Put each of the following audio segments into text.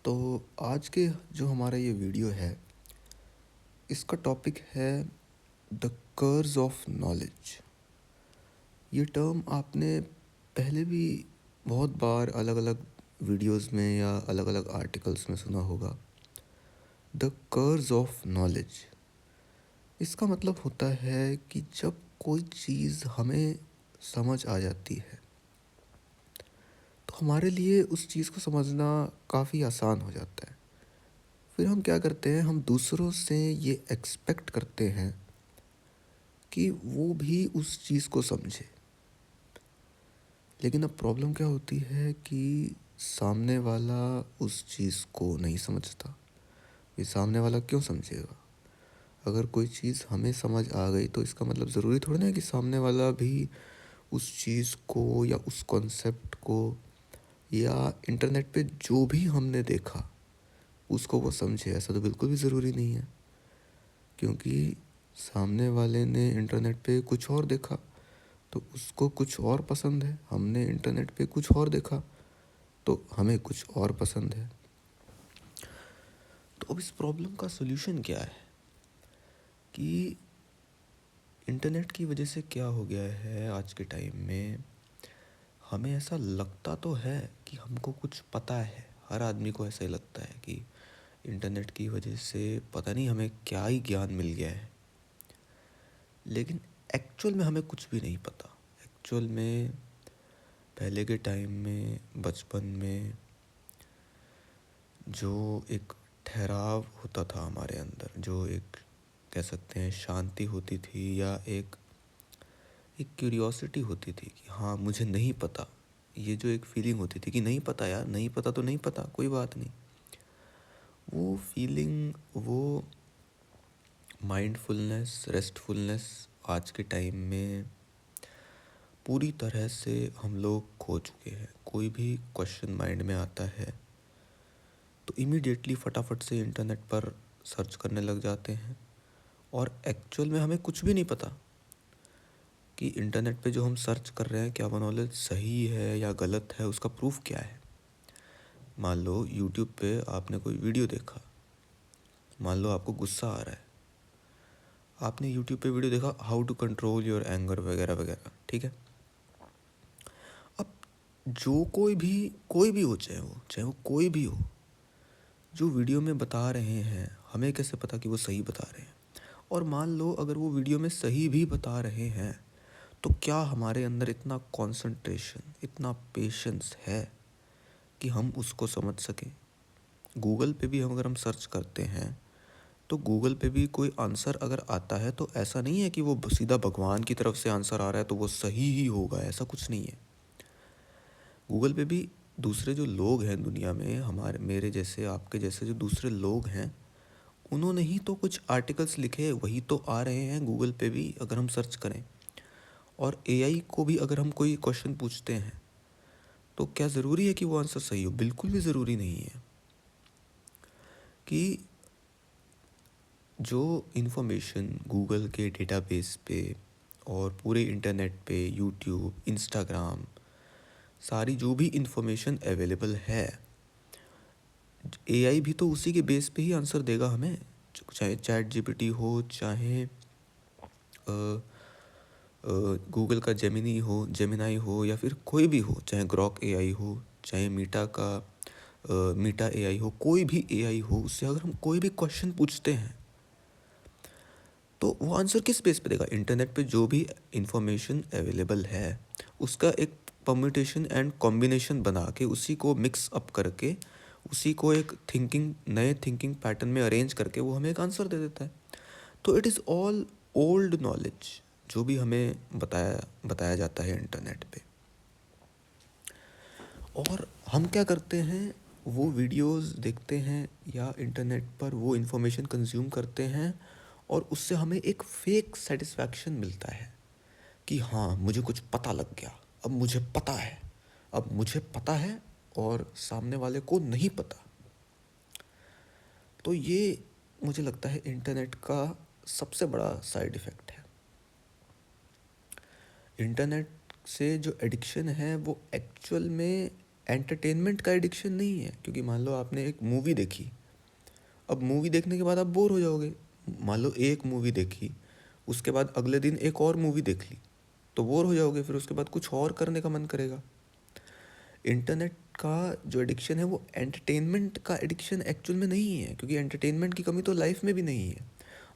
तो आज के जो हमारा ये वीडियो है, इसका टॉपिक है द कर्स ऑफ नॉलेज। ये टर्म आपने पहले भी बहुत बार अलग अलग वीडियोस में या अलग अलग आर्टिकल्स में सुना होगा। द कर्स ऑफ नॉलेज, इसका मतलब होता है कि जब कोई चीज़ हमें समझ आ जाती है तो हमारे लिए उस चीज़ को समझना काफ़ी आसान हो जाता है। फिर हम क्या करते हैं, हम दूसरों से ये एक्सपेक्ट करते हैं कि वो भी उस चीज़ को समझे। लेकिन अब प्रॉब्लम क्या होती है कि सामने वाला उस चीज़ को नहीं समझता। ये सामने वाला क्यों समझेगा? अगर कोई चीज़ हमें समझ आ गई तो इसका मतलब ज़रूरी थोड़ी ना है कि सामने वाला भी उस चीज़ को या उस कॉन्सेप्ट को या इंटरनेट पे जो भी हमने देखा उसको वो समझे। ऐसा तो बिल्कुल भी ज़रूरी नहीं है, क्योंकि सामने वाले ने इंटरनेट पे कुछ और देखा तो उसको कुछ और पसंद है, हमने इंटरनेट पे कुछ और देखा तो हमें कुछ और पसंद है। तो अब इस प्रॉब्लम का सॉल्यूशन क्या है कि इंटरनेट की वजह से क्या हो गया है आज के टाइम में, हमें ऐसा लगता तो है कि हमको कुछ पता है। हर आदमी को ऐसा ही लगता है कि इंटरनेट की वजह से पता नहीं हमें क्या ही ज्ञान मिल गया है, लेकिन एक्चुअल में हमें कुछ भी नहीं पता। एक्चुअल में पहले के टाइम में, बचपन में जो एक ठहराव होता था हमारे अंदर, जो एक कह सकते हैं शांति होती थी, या एक एक क्यूरियोसिटी होती थी कि हाँ मुझे नहीं पता। ये जो एक फीलिंग होती थी कि नहीं पता यार, नहीं पता तो नहीं पता, कोई बात नहीं। वो फीलिंग, वो माइंडफुलनेस, रेस्टफुलनेस आज के टाइम में पूरी तरह से हम लोग खो चुके हैं। कोई भी क्वेश्चन माइंड में आता है तो इमीडिएटली फटाफट से इंटरनेट पर सर्च करने लग जाते हैं, और एक्चुअल में हमें कुछ भी नहीं पता कि इंटरनेट पे जो हम सर्च कर रहे हैं क्या वो नॉलेज सही है या गलत है, उसका प्रूफ क्या है। मान लो यूट्यूब पे आपने कोई वीडियो देखा, मान लो आपको गुस्सा आ रहा है, आपने यूट्यूब पे वीडियो देखा how to control your anger वगैरह वगैरह, ठीक है। अब जो कोई भी हो, चाहे वो कोई भी हो, जो वीडियो में बता रहे हैं हमें कैसे पता कि वो सही बता रहे हैं। और मान लो अगर वो वीडियो में सही भी बता रहे हैं तो क्या हमारे अंदर इतना कंसंट्रेशन, इतना पेशेंस है कि हम उसको समझ सकें। गूगल पे भी अगर हम सर्च करते हैं तो गूगल पे भी कोई आंसर अगर आता है तो ऐसा नहीं है कि वो सीधा भगवान की तरफ से आंसर आ रहा है तो वो सही ही होगा, ऐसा कुछ नहीं है। गूगल पे भी दूसरे जो लोग हैं दुनिया में, हमारे मेरे जैसे आपके जैसे जो दूसरे लोग हैं, उन्होंने ही तो कुछ आर्टिकल्स लिखे, वही तो आ रहे हैं गूगल पे भी अगर हम सर्च करें। और एआई को भी अगर हम कोई क्वेश्चन पूछते हैं तो क्या ज़रूरी है कि वो आंसर सही हो? बिल्कुल भी ज़रूरी नहीं है। कि जो इन्फॉर्मेशन गूगल के डेटाबेस पे और पूरे इंटरनेट पे, यूट्यूब, इंस्टाग्राम, सारी जो भी इन्फॉर्मेशन अवेलेबल है, एआई भी तो उसी के बेस पे ही आंसर देगा हमें। चाहे चैट जीपीटी हो, चाहे गूगल का जेमिनाई हो, या फिर कोई भी हो, चाहे ग्रॉक एआई हो, चाहे मीटा एआई हो, कोई भी एआई हो, उससे अगर हम कोई भी क्वेश्चन पूछते हैं तो वो आंसर किस बेस पे देगा? इंटरनेट पे जो भी इंफॉर्मेशन अवेलेबल है उसका एक परम्यूटेशन एंड कॉम्बिनेशन बना के, उसी को मिक्स अप करके, उसी को एक नए थिंकिंग पैटर्न में अरेंज करके वो हमें एक आंसर दे देता है। तो it is all old knowledge जो भी हमें बताया जाता है इंटरनेट पे। और हम क्या करते हैं, वो वीडियोस देखते हैं या इंटरनेट पर वो इन्फॉर्मेशन कंज्यूम करते हैं, और उससे हमें एक फेक सेटिस्फैक्शन मिलता है कि हाँ मुझे कुछ पता लग गया, अब मुझे पता है, अब मुझे पता है और सामने वाले को नहीं पता। तो ये मुझे लगता है इंटरनेट का सबसे बड़ा साइड इफ़ेक्ट है। इंटरनेट से जो एडिक्शन है वो एक्चुअल में एंटरटेनमेंट का एडिक्शन नहीं है, क्योंकि मान लो आपने एक मूवी देखी, अब मूवी देखने के बाद आप बोर हो जाओगे। मान लो एक मूवी देखी, उसके बाद अगले दिन एक और मूवी देख ली, तो बोर हो जाओगे, फिर उसके बाद कुछ और करने का मन करेगा। इंटरनेट का जो एडिक्शन है वो एंटरटेनमेंट का एडिक्शन एक्चुअल में नहीं है, क्योंकि एंटरटेनमेंट की कमी तो लाइफ में भी नहीं है।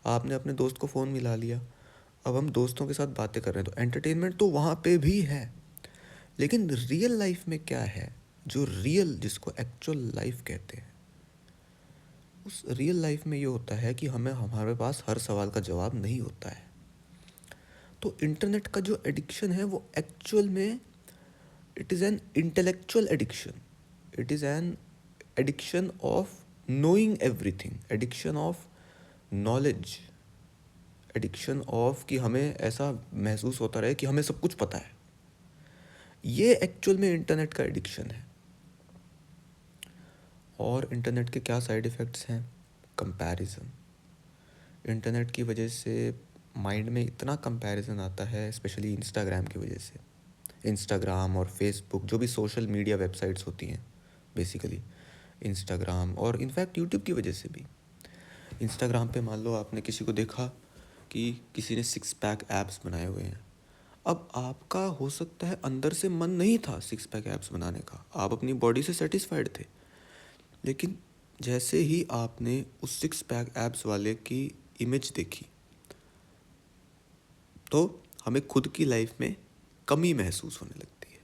आपने अपने दोस्त को फ़ोन मिला लिया, अब हम दोस्तों के साथ बातें कर रहे हैं, तो एंटरटेनमेंट तो वहाँ पे भी है। लेकिन रियल लाइफ में क्या है, जो रियल, जिसको एक्चुअल लाइफ कहते हैं, उस रियल लाइफ में ये होता है कि हमारे पास हर सवाल का जवाब नहीं होता है। तो इंटरनेट का जो एडिक्शन है वो एक्चुअल में it is an intellectual addiction, it is an addiction of knowing everything, addiction of knowledge, addiction of कि हमें ऐसा महसूस होता रहे कि हमें सब कुछ पता है। ये एक्चुअल में इंटरनेट का एडिक्शन है। और इंटरनेट के क्या साइड इफ़ेक्ट्स हैं? कंपैरिजन। इंटरनेट की वजह से माइंड में इतना कंपैरिजन आता है, स्पेशली इंस्टाग्राम की वजह से। इंस्टाग्राम और फेसबुक, जो भी सोशल मीडिया वेबसाइट्स होती हैं, बेसिकली इंस्टाग्राम, और इनफैक्ट यूट्यूब की वजह से भी। इंस्टाग्राम पे मान लो आपने किसी को देखा कि किसी ने 6 पैक एप्स बनाए हुए हैं। अब आपका हो सकता है अंदर से मन नहीं था 6 पैक एप्स बनाने का, आप अपनी बॉडी से सेटिस्फाइड थे, लेकिन जैसे ही आपने उस 6 पैक एप्स वाले की इमेज देखी, तो हमें खुद की लाइफ में कमी महसूस होने लगती है।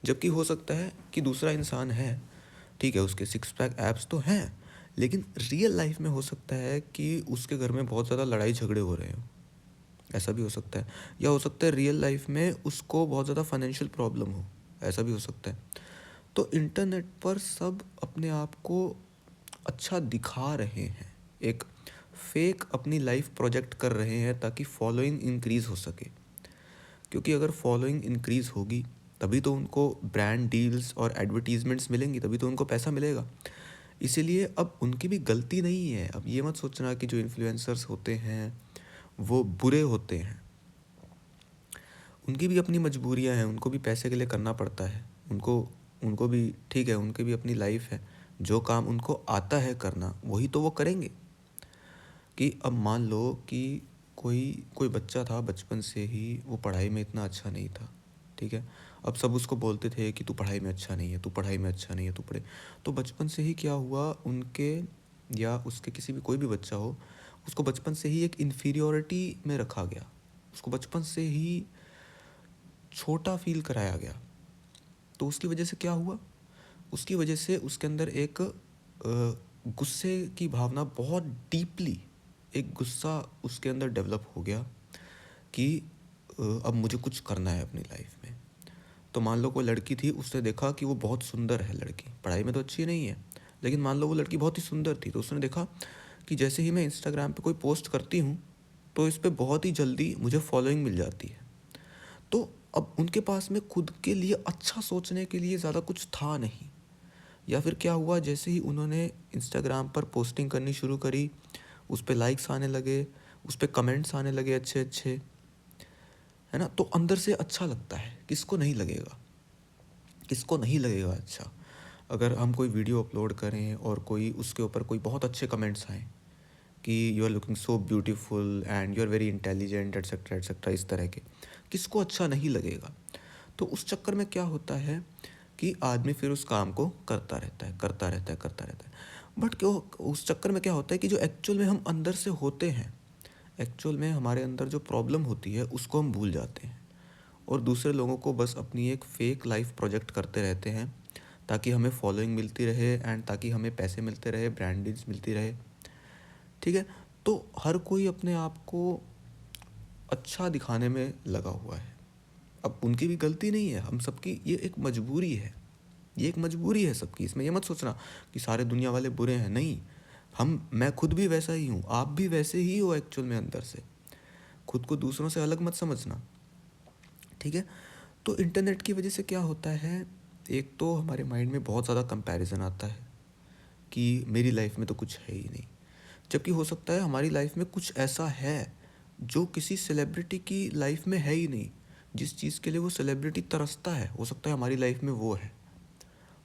जबकि हो सकता है कि दूसरा इंसान है, ठीक है, उसके 6 पैक एप्स तो हैं, लेकिन रियल लाइफ में हो सकता है कि उसके घर में बहुत ज़्यादा लड़ाई झगड़े हो रहे हो, ऐसा भी हो सकता है। या हो सकता है रियल लाइफ में उसको बहुत ज़्यादा फाइनेंशियल प्रॉब्लम हो, ऐसा भी हो सकता है। तो इंटरनेट पर सब अपने आप को अच्छा दिखा रहे हैं, एक फेक अपनी लाइफ प्रोजेक्ट कर रहे हैं ताकि फॉलोइंग इंक्रीज़ हो सके। क्योंकि अगर फॉलोइंग इंक्रीज़ होगी तभी तो उनको ब्रांड डील्स और एडवर्टीजमेंट्स मिलेंगी, तभी तो उनको पैसा मिलेगा। इसीलिए अब उनकी भी गलती नहीं है। अब ये मत सोचना कि जो इन्फ्लुएंसर्स होते हैं वो बुरे होते हैं, उनकी भी अपनी मजबूरियां हैं, उनको भी पैसे के लिए करना पड़ता है, उनको उनको भी ठीक है, उनकी भी अपनी लाइफ है, जो काम उनको आता है करना वही तो वो करेंगे। कि अब मान लो कि कोई कोई बच्चा था, बचपन से ही वो पढ़ाई में इतना अच्छा नहीं था, ठीक है। अब सब उसको बोलते थे कि तू पढ़ाई में अच्छा नहीं है, तू पढ़ाई में अच्छा नहीं है, तू पढ़े। तो बचपन से ही क्या हुआ उनके, या उसके किसी भी कोई भी बच्चा हो, उसको बचपन से ही एक इन्फीरियोरिटी में रखा गया, उसको बचपन से ही छोटा फील कराया गया। तो उसकी वजह से क्या हुआ, उसकी वजह से उसके अंदर एक गुस्से की भावना, बहुत डीपली एक गुस्सा उसके अंदर डेवलप हो गया कि अब मुझे कुछ करना है अपनी लाइफ में। तो मान लो कोई लड़की थी, उसने देखा कि वो बहुत सुंदर है लड़की, पढ़ाई में तो अच्छी नहीं है, लेकिन मान लो वो लड़की बहुत ही सुंदर थी, तो उसने देखा कि जैसे ही मैं इंस्टाग्राम पे कोई पोस्ट करती हूँ तो इस पर बहुत ही जल्दी मुझे फॉलोइंग मिल जाती है। तो अब उनके पास में खुद के लिए अच्छा सोचने के लिए ज़्यादा कुछ था नहीं। या फिर क्या हुआ, जैसे ही उन्होंने इंस्टाग्राम पर पोस्टिंग करनी शुरू करी, उस पर लाइक्स आने लगे, उस पर कमेंट्स आने लगे अच्छे अच्छे, है ना। तो अंदर से अच्छा लगता है, किसको नहीं लगेगा, किसको नहीं लगेगा अच्छा। अगर हम कोई वीडियो अपलोड करें और कोई उसके ऊपर कोई बहुत अच्छे कमेंट्स आएँ कि you are looking so beautiful and you are very intelligent etcetera, इस तरह के, किसको अच्छा नहीं लगेगा। तो उस चक्कर में क्या होता है कि आदमी फिर उस काम को करता रहता है, करता रहता है, करता रहता है। बट क्यों, उस चक्कर में क्या होता है कि जो एक्चुअल में हम अंदर से होते हैं, एक्चुअल में हमारे अंदर जो प्रॉब्लम होती है उसको हम भूल जाते हैं, और दूसरे लोगों को बस अपनी एक फ़ेक लाइफ प्रोजेक्ट करते रहते हैं ताकि हमें फॉलोइंग मिलती रहे एंड ताकि हमें पैसे मिलते रहे, ब्रांडिंग्स मिलती रहे, ठीक है। तो हर कोई अपने आप को अच्छा दिखाने में लगा हुआ है। अब उनकी भी गलती नहीं है, हम सबकी ये एक मजबूरी है, ये एक मजबूरी है सबकी। इसमें ये मत सोचना कि सारे दुनिया वाले बुरे हैं, नहीं। मैं खुद भी वैसा ही हूँ, आप भी वैसे ही हो एक्चुअल में अंदर से। खुद को दूसरों से अलग मत समझना, ठीक है। तो इंटरनेट की वजह से क्या होता है, एक तो हमारे माइंड में बहुत ज़्यादा कंपैरिजन आता है कि मेरी लाइफ में तो कुछ है ही नहीं, जबकि हो सकता है हमारी लाइफ में कुछ ऐसा है जो किसी सेलिब्रिटी की लाइफ में है ही नहीं। जिस चीज़ के लिए वो सेलिब्रिटी तरसता है, हो सकता है हमारी लाइफ में वो है।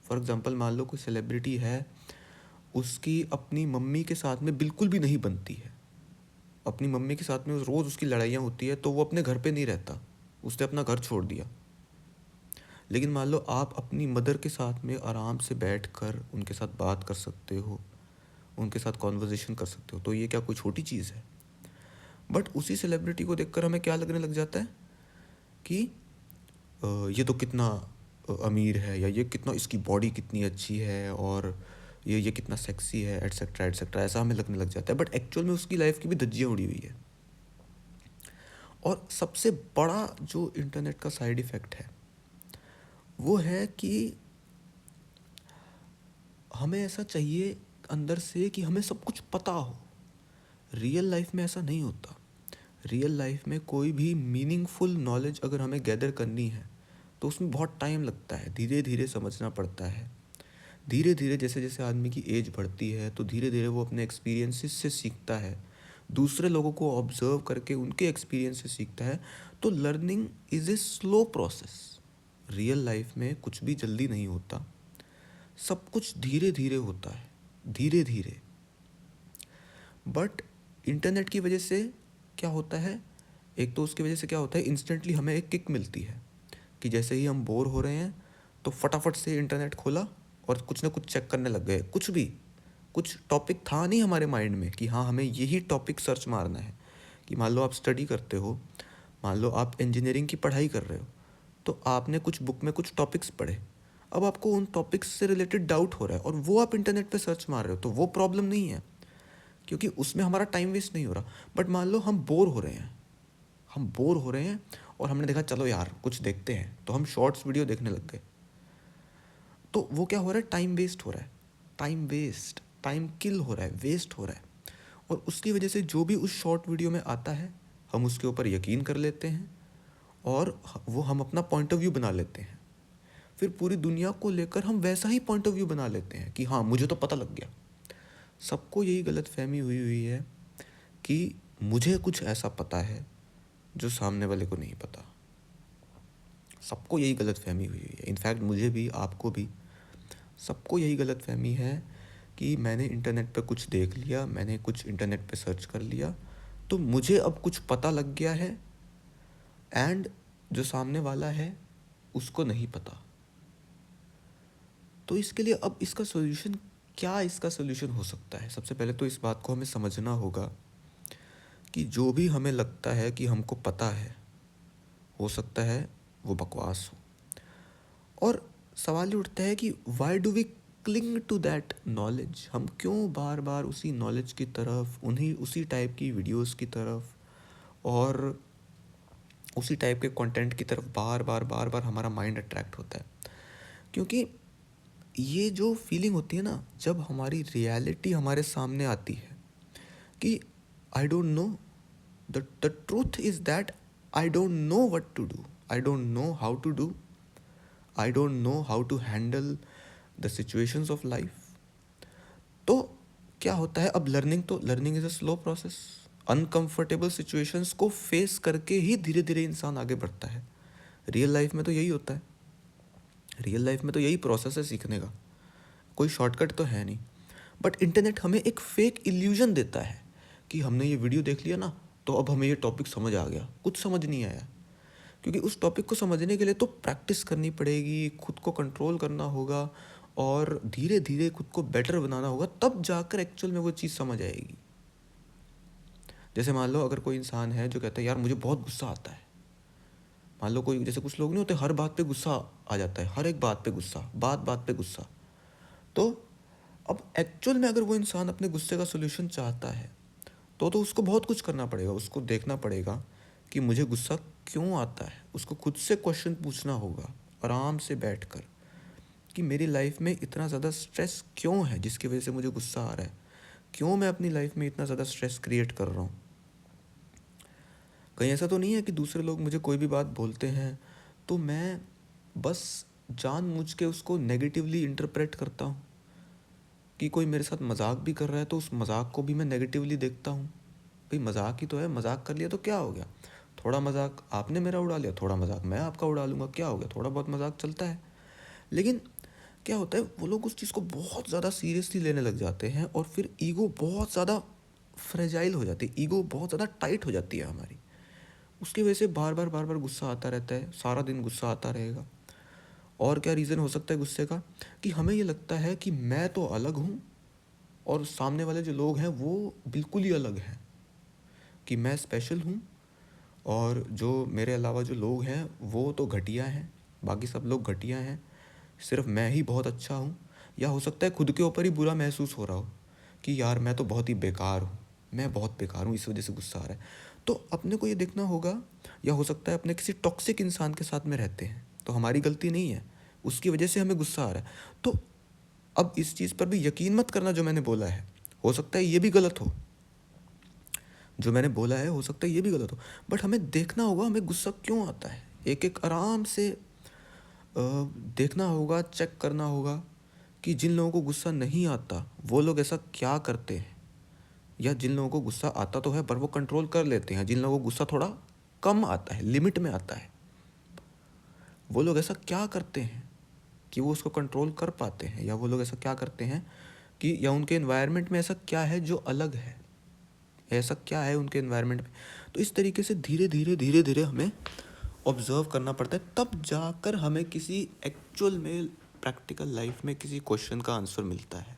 फॉर एग्ज़ाम्पल मान लो कोई सेलिब्रिटी है, उसकी अपनी मम्मी के साथ में बिल्कुल भी नहीं बनती है, अपनी मम्मी के साथ में रोज़ उसकी लड़ाइयाँ होती है, तो वो अपने घर पे नहीं रहता, उसने अपना घर छोड़ दिया। लेकिन मान लो आप अपनी मदर के साथ में आराम से बैठकर उनके साथ बात कर सकते हो, उनके साथ कॉन्वर्जेशन कर सकते हो, तो ये क्या कोई छोटी चीज़ है? बट उसी सेलिब्रिटी को देखकर हमें क्या लगने लग जाता है कि ये तो कितना अमीर है, या ये कितना, इसकी बॉडी कितनी अच्छी है, और ये कितना सेक्सी है, एटसेट्रा एटसेट्रा, ऐसा हमें लगने लग जाता है। बट एक्चुअल में उसकी लाइफ की भी धज्जियाँ उड़ी हुई है। और सबसे बड़ा जो इंटरनेट का साइड इफ़ेक्ट है वो है कि हमें ऐसा चाहिए अंदर से कि हमें सब कुछ पता हो। रियल लाइफ में ऐसा नहीं होता। रियल लाइफ में कोई भी मीनिंगफुल नॉलेज अगर हमें गैदर करनी है तो उसमें बहुत टाइम लगता है, धीरे धीरे समझना पड़ता है। धीरे धीरे जैसे जैसे आदमी की एज बढ़ती है तो धीरे धीरे वो अपने एक्सपीरियंसेस से सीखता है, दूसरे लोगों को ऑब्जर्व करके उनके एक्सपीरियंस से सीखता है। तो learning is a slow process. Real life में कुछ भी जल्दी नहीं होता, सब कुछ धीरे धीरे होता है, धीरे धीरे। बट इंटरनेट की वजह से क्या होता है, एक तो उसकी वजह से क्या होता है, इंस्टेंटली हमें एक किक मिलती है कि जैसे ही हम बोर हो रहे हैं तो फटाफट से इंटरनेट खोला और कुछ ना कुछ चेक करने लग गए। कुछ भी, कुछ टॉपिक था नहीं हमारे माइंड में कि हाँ हमें यही टॉपिक सर्च मारना है। कि मान लो आप स्टडी करते हो, मान लो आप इंजीनियरिंग की पढ़ाई कर रहे हो, तो आपने कुछ बुक में कुछ टॉपिक्स पढ़े, अब आपको उन टॉपिक्स से रिलेटेड डाउट हो रहा है और वो आप इंटरनेट पे सर्च मार रहे हो, तो वो प्रॉब्लम नहीं है क्योंकि उसमें हमारा टाइम वेस्ट नहीं हो रहा। बट मान लो हम बोर हो रहे हैं, हम बोर हो रहे हैं और हमने देखा चलो यार कुछ देखते हैं, तो हम शॉर्ट्स वीडियो देखने लग गए, तो वो क्या हो रहा है, टाइम वेस्ट हो रहा है, टाइम वेस्ट, टाइम किल हो रहा है, वेस्ट हो रहा है। और उसकी वजह से जो भी उस शॉर्ट वीडियो में आता है हम उसके ऊपर यकीन कर लेते हैं और वो हम अपना पॉइंट ऑफ व्यू बना लेते हैं। फिर पूरी दुनिया को लेकर हम वैसा ही पॉइंट ऑफ व्यू बना लेते हैं कि हाँ मुझे तो पता लग गया। सबको यही गलत फहमी हुई हुई है कि मुझे कुछ ऐसा पता है जो सामने वाले को नहीं पता। सबको यही गलत फहमी हुई हुई है, इनफैक्ट मुझे भी, आपको भी, सबको यही गलत फहमी है कि मैंने इंटरनेट पे कुछ देख लिया, मैंने कुछ इंटरनेट पे सर्च कर लिया तो मुझे अब कुछ पता लग गया है, एंड जो सामने वाला है उसको नहीं पता। तो इसके लिए अब इसका सोल्यूशन क्या, इसका सोल्यूशन हो सकता है? सबसे पहले तो इस बात को हमें समझना होगा कि जो भी हमें लगता है कि हमको पता है, हो सकता है वो बकवास हो। और सवाल ये उठता है कि why do we cling to that knowledge? हम क्यों बार बार उसी नॉलेज की तरफ, उन्हीं उसी टाइप की वीडियोस की तरफ और उसी टाइप के कंटेंट की तरफ बार बार हमारा माइंड अट्रैक्ट होता है? क्योंकि ये जो फीलिंग होती है ना, जब हमारी रियलिटी हमारे सामने आती है कि I don't know, the truth is that I don't know what to do, I don't know how to do, I don't know how to handle the situations of life. तो क्या होता है, अब learning is a slow process. Uncomfortable situations को face करके ही धीरे धीरे इंसान आगे बढ़ता है। रियल लाइफ में तो यही होता है, रियल लाइफ में तो यही प्रोसेस है सीखने का, कोई शॉर्टकट तो है नहीं। बट इंटरनेट हमें एक फेक इल्यूजन देता है कि हमने ये वीडियो देख लिया ना तो अब हमें ये टॉपिक समझ आ गया। कुछ समझ नहीं आया, क्योंकि उस टॉपिक को समझने के लिए तो प्रैक्टिस करनी पड़ेगी, खुद को कंट्रोल करना होगा और धीरे धीरे खुद को बेटर बनाना होगा, तब जाकर एक्चुअल में वो चीज़ समझ आएगी। जैसे मान लो अगर कोई इंसान है जो कहता है यार मुझे बहुत गुस्सा आता है, मान लो कोई, जैसे कुछ लोग नहीं होते हर बात पे गुस्सा आ जाता है, हर एक बात पे गुस्सा, बात बात पे गुस्सा। तो अब एक्चुअल में अगर वो इंसान अपने गुस्से का सोल्यूशन चाहता है तो उसको बहुत कुछ करना पड़ेगा, उसको देखना पड़ेगा कि मुझे गुस्सा क्यों आता है, उसको खुद से क्वेश्चन पूछना होगा आराम से बैठकर कि मेरी लाइफ में इतना ज़्यादा स्ट्रेस क्यों है जिसकी वजह से मुझे गुस्सा आ रहा है, क्यों मैं अपनी लाइफ में इतना ज़्यादा स्ट्रेस क्रिएट कर रहा हूँ। कहीं ऐसा तो नहीं है कि दूसरे लोग मुझे कोई भी बात बोलते हैं तो मैं बस जानबूझ के उसको नेगेटिवली इंटरप्रेट करता हूँ, कि कोई मेरे साथ मजाक भी कर रहा है तो उस मजाक को भी मैं नेगेटिवली देखता हूँ। भाई मजाक ही तो है, मजाक कर लिया तो क्या हो गया, थोड़ा मजाक आपने मेरा उड़ा लिया, थोड़ा मजाक मैं आपका उड़ा लूँगा, क्या हो गया, थोड़ा बहुत मजाक चलता है। लेकिन क्या होता है, वो लोग उस चीज़ को बहुत ज़्यादा सीरियसली लेने लग जाते हैं और फिर ईगो बहुत ज़्यादा फ्रेजाइल हो जाती है, ईगो बहुत ज़्यादा टाइट हो जाती है हमारी। उसकी वजह से बार बार गुस्सा आता रहता है, सारा दिन गुस्सा आता रहेगा। और क्या रीज़न हो सकता है गुस्से का, कि हमें ये लगता है कि मैं तो अलग हूँ और सामने वाले जो लोग हैं वो बिल्कुल ही अलग हैं, कि मैं स्पेशल हूँ और जो मेरे अलावा जो लोग हैं वो तो घटिया हैं, बाकी सब लोग घटिया हैं, सिर्फ मैं ही बहुत अच्छा हूँ। या हो सकता है खुद के ऊपर ही बुरा महसूस हो रहा हो कि यार मैं तो बहुत ही बेकार हूँ, मैं बहुत बेकार हूँ, इस वजह से गुस्सा आ रहा है। तो अपने को ये देखना होगा, या हो सकता है अपने किसी टॉक्सिक इंसान के साथ में रहते हैं तो हमारी गलती नहीं है, उसकी वजह से हमें गुस्सा आ रहा है। तो अब इस चीज़ पर भी यकीन मत करना जो मैंने बोला है, हो सकता है ये भी गलत हो, जो मैंने बोला है हो सकता है ये भी गलत हो, बट हमें देखना होगा हमें गुस्सा क्यों आता है। एक एक आराम से देखना होगा, चेक करना होगा कि जिन लोगों को गुस्सा नहीं आता वो लोग ऐसा क्या करते हैं, या जिन लोगों को गुस्सा आता तो है पर वो कंट्रोल कर लेते हैं, जिन लोगों को गुस्सा थोड़ा कम आता है, लिमिट में आता है, वो लोग ऐसा क्या करते हैं कि वो उसको कंट्रोल कर पाते हैं, या वो लोग ऐसा क्या करते हैं कि, या उनके एनवायरनमेंट में ऐसा क्या है जो अलग है, ऐसा क्या है उनके एनवायरनमेंट में। तो इस तरीके से धीरे धीरे हमें ऑब्ज़र्व करना पड़ता है, तब जाकर हमें किसी एक्चुअल में प्रैक्टिकल लाइफ में किसी क्वेश्चन का आंसर मिलता है।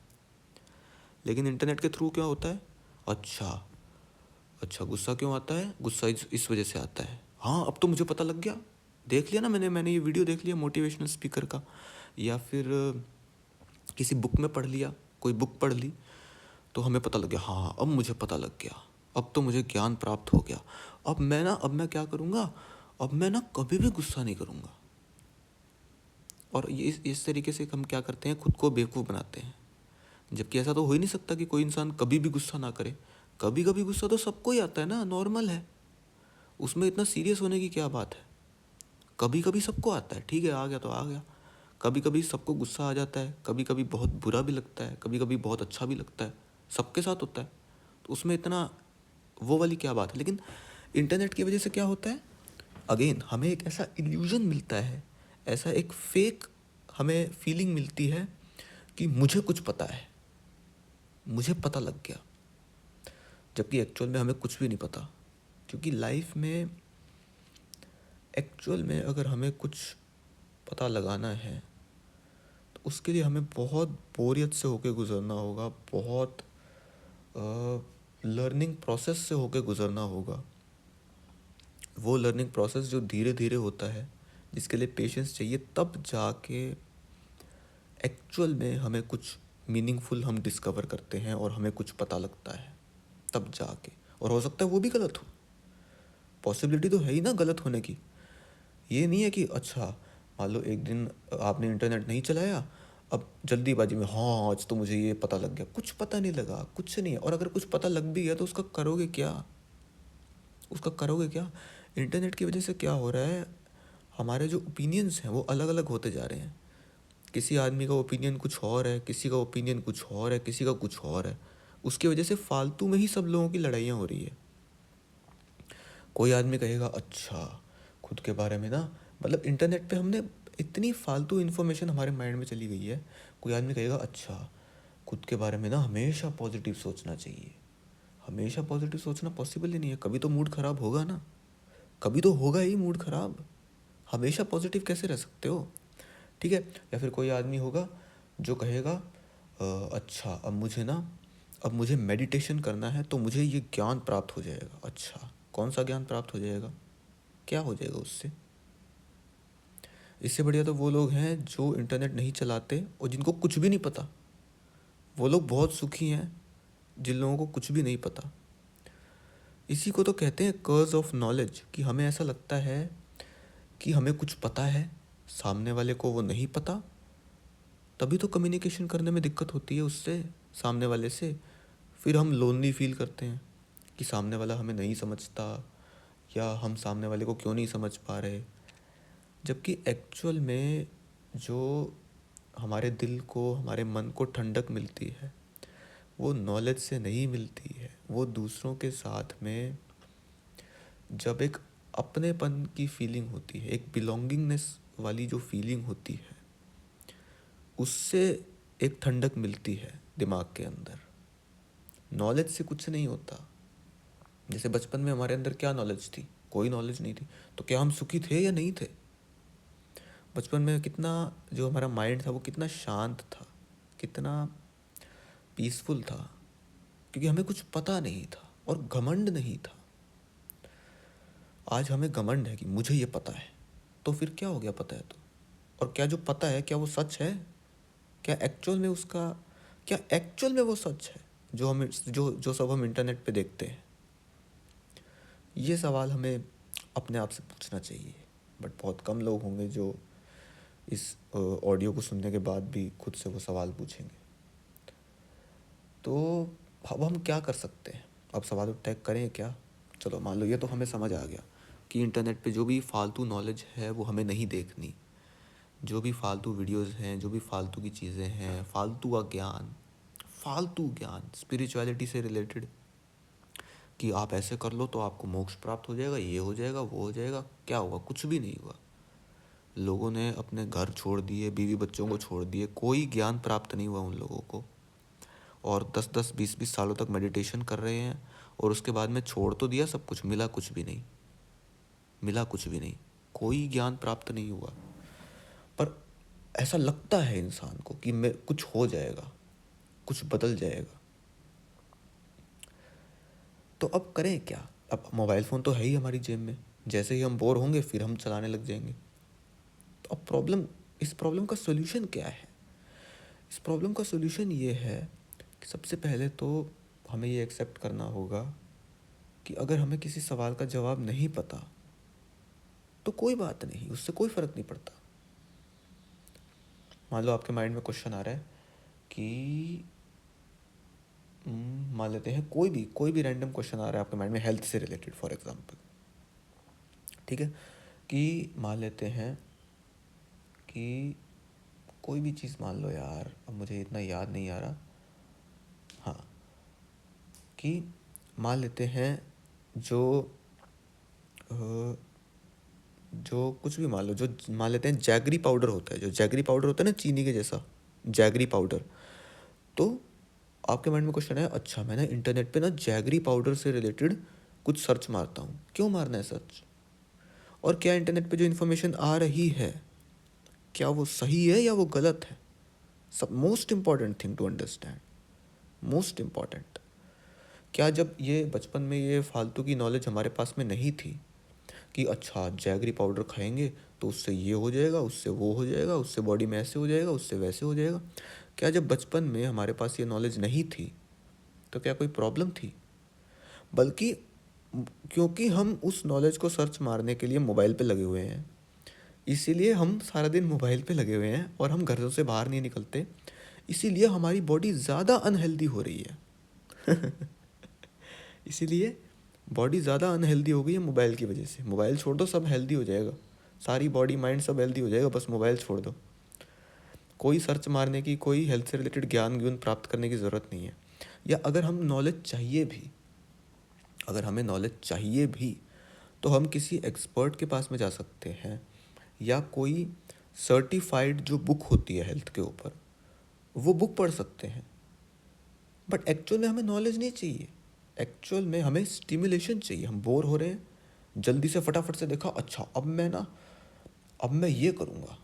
लेकिन इंटरनेट के थ्रू क्या होता है, अच्छा अच्छा गुस्सा क्यों आता है, गुस्सा इस वजह से आता है, हाँ अब तो मुझे पता लग गया, देख लिया ना मैंने ये वीडियो देख लिया मोटिवेशनल स्पीकर का, या फिर किसी बुक में पढ़ लिया, कोई बुक पढ़ ली तो हमें पता लग गया, हाँ अब मुझे पता लग गया, अब तो मुझे ज्ञान प्राप्त हो गया, अब मैं क्या करूँगा, अब मैं ना कभी भी गुस्सा नहीं करूँगा। और ये इस तरीके से हम क्या करते हैं, खुद को बेवकूफ़ बनाते हैं, जबकि ऐसा तो हो ही नहीं सकता कि कोई इंसान कभी भी गुस्सा ना करे। कभी कभी गुस्सा तो सबको ही आता है ना, नॉर्मल है, उसमें इतना सीरियस होने की क्या बात है। कभी कभी सबको आता है, ठीक है आ गया तो आ गया। कभी कभी सबको गुस्सा आ जाता है, कभी कभी बहुत बुरा भी लगता है, कभी कभी बहुत अच्छा भी लगता है, सबके साथ होता है, तो उसमें इतना वो वाली क्या बात है। लेकिन इंटरनेट की वजह से क्या होता है, अगेन हमें एक ऐसा इल्यूजन मिलता है, ऐसा एक फेक हमें फीलिंग मिलती है कि मुझे कुछ पता है, मुझे पता लग गया, जबकि एक्चुअल में हमें कुछ भी नहीं पता। क्योंकि लाइफ में एक्चुअल में अगर हमें कुछ पता लगाना है तो उसके लिए हमें बहुत बोरियत से होके गुज़रना होगा, बहुत लर्निंग प्रोसेस से होके गुज़रना होगा। वो लर्निंग प्रोसेस जो धीरे धीरे होता है, जिसके लिए पेशेंस चाहिए, तब जाके एक्चुअल में हमें कुछ मीनिंगफुल हम डिस्कवर करते हैं और हमें कुछ पता लगता है, तब जाके। और हो सकता है वो भी गलत हो, पॉसिबिलिटी तो है ही ना गलत होने की। ये नहीं है कि अच्छा मान लो एक दिन आपने इंटरनेट नहीं चलाया, अब जल्दीबाजी में हाँ आज तो मुझे ये पता लग गया, कुछ पता नहीं लगा, कुछ नहीं है। और अगर कुछ पता लग भी गया तो उसका करोगे क्या, उसका करोगे क्या। इंटरनेट की वजह से क्या हो रहा है, हमारे जो ओपिनियंस हैं वो अलग अलग होते जा रहे हैं। किसी आदमी का ओपिनियन कुछ और है, किसी का ओपिनियन कुछ और है, किसी का कुछ और है। उसकी वजह से फालतू में ही सब लोगों की लड़ाइयाँ हो रही है। कोई आदमी कहेगा अच्छा खुद के बारे में ना, मतलब इंटरनेट पे हमने इतनी फालतू इन्फॉर्मेशन हमारे माइंड में चली गई है। कोई आदमी कहेगा अच्छा खुद के बारे में ना हमेशा पॉजिटिव सोचना चाहिए। हमेशा पॉजिटिव सोचना पॉसिबल ही नहीं है, कभी तो मूड ख़राब होगा ना, कभी तो होगा ही मूड ख़राब। हमेशा पॉजिटिव कैसे रह सकते हो, ठीक है। या फिर कोई आदमी होगा जो कहेगा अच्छा अब मुझे मेडिटेशन करना है तो मुझे ये ज्ञान प्राप्त हो जाएगा। अच्छा कौन सा ज्ञान प्राप्त हो जाएगा, क्या हो जाएगा उससे। इससे बढ़िया तो वो लोग हैं जो इंटरनेट नहीं चलाते और जिनको कुछ भी नहीं पता, वो लोग बहुत सुखी हैं जिन लोगों को कुछ भी नहीं पता। इसी को तो कहते हैं कर्ज ऑफ नॉलेज, कि हमें ऐसा लगता है कि हमें कुछ पता है, सामने वाले को वो नहीं पता, तभी तो कम्युनिकेशन करने में दिक्कत होती है उससे, सामने वाले से। फिर हम लोनली फील करते हैं कि सामने वाला हमें नहीं समझता, या हम सामने वाले को क्यों नहीं समझ पा रहे। जबकि एक्चुअल में जो हमारे दिल को, हमारे मन को ठंडक मिलती है वो नॉलेज से नहीं मिलती है, वो दूसरों के साथ में जब एक अपनेपन की फीलिंग होती है, एक बिलोंगिंगनेस वाली जो फीलिंग होती है, उससे एक ठंडक मिलती है दिमाग के अंदर। नॉलेज से कुछ नहीं होता। जैसे बचपन में हमारे अंदर क्या नॉलेज थी? कोई नॉलेज नहीं थी। तो क्या हम सुखी थे या नहीं थे? बचपन में कितना जो हमारा माइंड था वो कितना शांत था, कितना पीसफुल था, क्योंकि हमें कुछ पता नहीं था और घमंड नहीं था। आज हमें घमंड है कि मुझे ये पता है। तो फिर क्या हो गया पता है तो? और क्या जो पता है क्या वो सच है? क्या एक्चुअल में उसका क्या एक्चुअल में वो सच है जो हम जो सब हम इंटरनेट पे देखते हैं? ये सवाल हमें अपने आप से पूछना चाहिए। बट बहुत कम लोग होंगे जो इस ऑडियो को सुनने के बाद भी खुद से वो सवाल पूछेंगे। तो अब हम क्या कर सकते हैं? अब सवाल उठता है करें क्या? चलो मान लो ये तो हमें समझ आ गया कि इंटरनेट पे जो भी फालतू नॉलेज है वो हमें नहीं देखनी। जो भी फालतू वीडियोस हैं, जो भी फालतू की चीज़ें हैं, फालतू ज्ञान स्पिरिचुअलिटी से रिलेटेड कि आप ऐसे कर लो तो आपको मोक्ष प्राप्त हो जाएगा, ये हो जाएगा, वो हो जाएगा, क्या हुआ? कुछ भी नहीं हुआ। लोगों ने अपने घर छोड़ दिए, बीवी बच्चों को छोड़ दिए, कोई ज्ञान प्राप्त नहीं हुआ उन लोगों को। और 10-10, 20-20 सालों तक मेडिटेशन कर रहे हैं और उसके बाद में छोड़ तो दिया सब कुछ, मिला कुछ भी नहीं। मिला कुछ भी नहीं, कोई ज्ञान प्राप्त नहीं हुआ। पर ऐसा लगता है इंसान को कि मैं कुछ हो जाएगा, कुछ बदल जाएगा। तो अब करें क्या? अब मोबाइल फ़ोन तो है ही हमारी जेब में, जैसे ही हम बोर होंगे फिर हम चलाने लग जाएंगे। तो अब इस प्रॉब्लम का सोल्यूशन क्या है? इस प्रॉब्लम का सोल्यूशन ये है कि सबसे पहले तो हमें ये एक्सेप्ट करना होगा कि अगर हमें किसी सवाल का जवाब नहीं पता तो कोई बात नहीं, उससे कोई फ़र्क नहीं पड़ता। मान लो आपके माइंड में क्वेश्चन आ रहा है कि मान लेते हैं कोई भी रैंडम क्वेश्चन आ रहा है आपके माइंड में हेल्थ से रिलेटेड, फॉर एग्जांपल। ठीक है, कि मान लेते हैं कि कोई भी चीज़ मान लो यार, अब मुझे इतना याद नहीं आ रहा। हाँ, कि मान लेते हैं जो अ, जो कुछ भी मान लो, जो मान लेते हैं जैगरी पाउडर होता है, जो जैगरी पाउडर होता है ना चीनी के जैसा, जैगरी पाउडर। तो आपके माइंड में क्वेश्चन है, अच्छा मैं ना इंटरनेट पे ना जैगरी पाउडर से रिलेटेड कुछ सर्च मारता हूँ, क्यों मारना है सर्च? और क्या इंटरनेट पे जो इन्फॉर्मेशन आ रही है क्या वो सही है या वो गलत है? सब most important thing to understand, most important. क्या जब ये बचपन में ये फालतू की नॉलेज हमारे पास में नहीं थी कि अच्छा जैगरी पाउडर खाएंगे तो उससे ये हो जाएगा, उससे वो हो जाएगा, उससे बॉडी में ऐसे हो जाएगा, उससे वैसे हो जाएगा, क्या जब बचपन में हमारे पास ये नॉलेज नहीं थी तो क्या कोई प्रॉब्लम थी? बल्कि क्योंकि हम उस नॉलेज को सर्च मारने के लिए मोबाइल पे लगे हुए हैं, इसीलिए हम सारा दिन मोबाइल पे लगे हुए हैं और हम घरों से बाहर नहीं निकलते, इसीलिए हमारी बॉडी ज़्यादा अनहेल्दी हो रही है। इसीलिए बॉडी ज़्यादा अनहेल्दी हो गई है मोबाइल की वजह से। मोबाइल छोड़ दो, सब हेल्दी हो जाएगा, सारी बॉडी माइंड सब हेल्दी हो जाएगा, बस मोबाइल छोड़ दो। कोई सर्च मारने की, कोई हेल्थ से रिलेटेड ज्ञान ज्ञान प्राप्त करने की ज़रूरत नहीं है। या अगर हम नॉलेज चाहिए भी, अगर हमें नॉलेज चाहिए भी तो हम किसी एक्सपर्ट के पास में जा सकते हैं या कोई सर्टिफाइड जो बुक होती है हेल्थ के ऊपर, वो बुक पढ़ सकते हैं। बट एक्चुअल में हमें नॉलेज नहीं चाहिए, एक्चुअल में हमें स्टिमुलेशन चाहिए। हम बोर हो रहे हैं, जल्दी से फटाफट से देखा, अच्छा अब मैं ये करूँगा,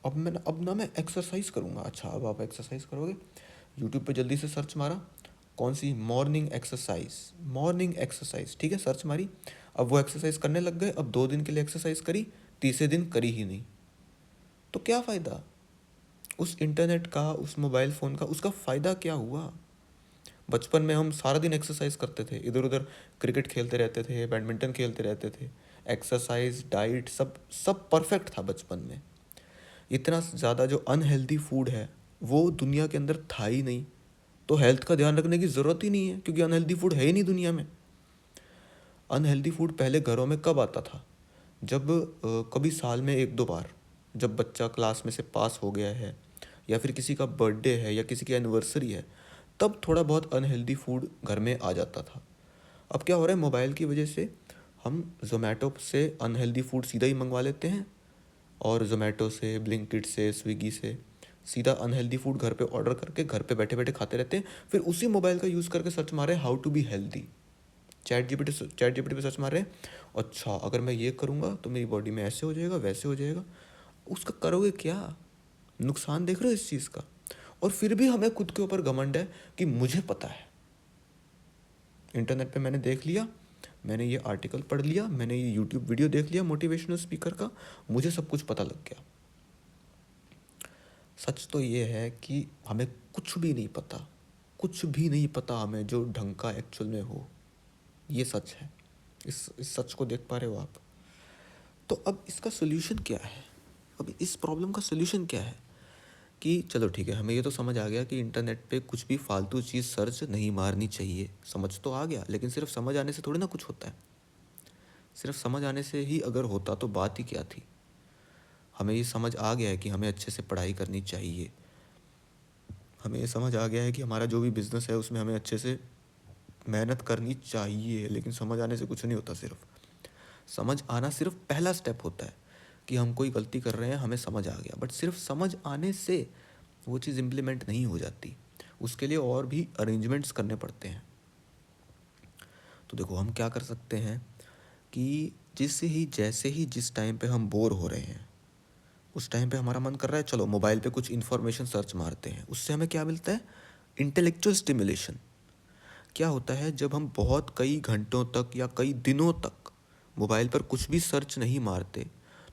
अब ना मैं एक्सरसाइज करूँगा। अच्छा अब आप एक्सरसाइज करोगे, यूट्यूब पे जल्दी से सर्च मारा, कौन सी मॉर्निंग एक्सरसाइज, ठीक है, सर्च मारी। अब वो एक्सरसाइज करने लग गए, अब 2 दिन के लिए एक्सरसाइज करी, तीसरे दिन करी ही नहीं। तो क्या फ़ायदा उस इंटरनेट का, उस मोबाइल फ़ोन का? उसका फ़ायदा क्या हुआ? बचपन में हम सारा दिन एक्सरसाइज करते थे, इधर उधर क्रिकेट खेलते रहते थे, बैडमिंटन खेलते रहते थे, एक्सरसाइज डाइट सब सब परफेक्ट था बचपन में। इतना ज़्यादा जो अनहेल्दी फूड है वो दुनिया के अंदर था ही नहीं, तो हेल्थ का ध्यान रखने की ज़रूरत ही नहीं है, क्योंकि अनहेल्दी फूड है ही नहीं दुनिया में। अनहेल्दी फूड पहले घरों में कब आता था? जब कभी साल में 1-2 बार, जब बच्चा क्लास में से पास हो गया है या फिर किसी का बर्थडे है या किसी की एनिवर्सरी है, तब थोड़ा बहुत अनहेल्दी फूड घर में आ जाता था। अब क्या हो रहा है, मोबाइल की वजह से हम जोमेटो से अनहेल्दी फूड सीधा ही मंगवा लेते हैं, और जोमेटो से, ब्लिंकिट से, स्विगी से सीधा अनहेल्दी फूड घर पे ऑर्डर करके घर पे बैठे बैठे खाते रहते हैं, फिर उसी मोबाइल का यूज़ करके सर्च मारे how to be healthy. Chat GPT पे सर्च मार रहे हैं, अच्छा अगर मैं ये करूँगा तो मेरी बॉडी में ऐसे हो जाएगा वैसे हो जाएगा। उसका करोगे क्या? नुकसान देख रहे हो इस चीज़ का? और फिर भी हमें खुद के ऊपर घमंड है कि मुझे पता है, इंटरनेट पे मैंने देख लिया, मैंने ये आर्टिकल पढ़ लिया, मैंने ये यूट्यूब वीडियो देख लिया मोटिवेशनल स्पीकर का, मुझे सब कुछ पता लग गया। सच तो ये है कि हमें कुछ भी नहीं पता, कुछ भी नहीं पता हमें जो ढंग का एक्चुअल में हो। ये सच है। इस सच को देख पा रहे हो आप? तो अब इसका सोल्यूशन क्या है? अब इस प्रॉब्लम का सोल्यूशन क्या है? कि चलो ठीक है, हमें ये तो समझ आ गया कि इंटरनेट पे कुछ भी फालतू चीज़ सर्च नहीं मारनी चाहिए, समझ तो आ गया। लेकिन सिर्फ समझ आने से थोड़ी ना कुछ होता है। सिर्फ समझ आने से ही अगर होता तो बात ही क्या थी। हमें ये समझ आ गया है कि हमें अच्छे से पढ़ाई करनी चाहिए, हमें ये समझ आ गया है कि हमारा जो भी बिज़नेस है उसमें हमें अच्छे से मेहनत करनी चाहिए। लेकिन समझ आने से कुछ नहीं होता। सिर्फ समझ आना सिर्फ पहला स्टेप होता है कि हम कोई गलती कर रहे हैं, हमें समझ आ गया। बट सिर्फ समझ आने से वो चीज़ इम्प्लीमेंट नहीं हो जाती, उसके लिए और भी अरेंजमेंट्स करने पड़ते हैं। तो देखो हम क्या कर सकते हैं कि जैसे ही जिस टाइम पे हम बोर हो रहे हैं, उस टाइम पे हमारा मन कर रहा है चलो मोबाइल पे कुछ इन्फॉर्मेशन सर्च मारते हैं। उससे हमें क्या मिलता है? Intellectual stimulation. क्या होता है जब हम बहुत कई घंटों तक या कई दिनों तक मोबाइल पर कुछ भी सर्च नहीं मारते,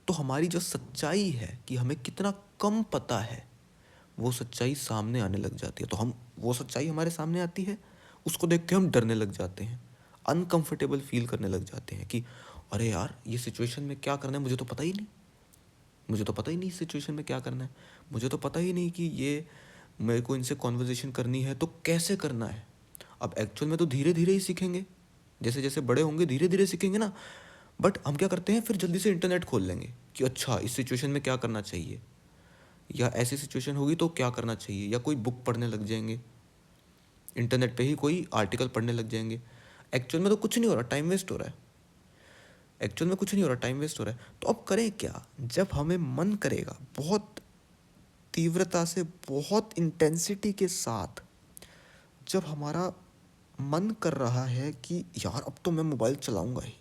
तो हमारी जो सच्चाई है कि हमें कितना कम पता है, वो सच्चाई सामने आने लग जाती है। तो हम वो सच्चाई हमारे सामने आती है, उसको देख के हम डरने लग जाते हैं, अनकंफर्टेबल फील करने लग जाते हैं कि अरे यार ये सिचुएशन में क्या करना है मुझे तो पता ही नहीं, मुझे तो पता ही नहीं इस सिचुएशन में क्या करना है, मुझे तो पता ही नहीं कि ये मेरे को इनसे कॉन्वर्जेसन करनी है तो कैसे करना है। अब एक्चुअल में तो धीरे धीरे ही सीखेंगे, जैसे जैसे बड़े होंगे धीरे धीरे सीखेंगे ना। बट हम क्या करते हैं, फिर जल्दी से इंटरनेट खोल लेंगे कि अच्छा इस सिचुएशन में क्या करना चाहिए, या ऐसी सिचुएशन होगी तो क्या करना चाहिए, या कोई बुक पढ़ने लग जाएंगे, इंटरनेट पे ही कोई आर्टिकल पढ़ने लग जाएंगे। एक्चुअल में तो कुछ नहीं हो रहा, टाइम वेस्ट हो रहा है। एक्चुअल में कुछ नहीं हो रहा, टाइम वेस्ट हो रहा है। तो अब करें क्या? जब हमें मन करेगा बहुत तीव्रता से, बहुत इंटेंसिटी के साथ, जब हमारा मन कर रहा है कि यार अब तो मैं मोबाइल चलाऊंगा ही,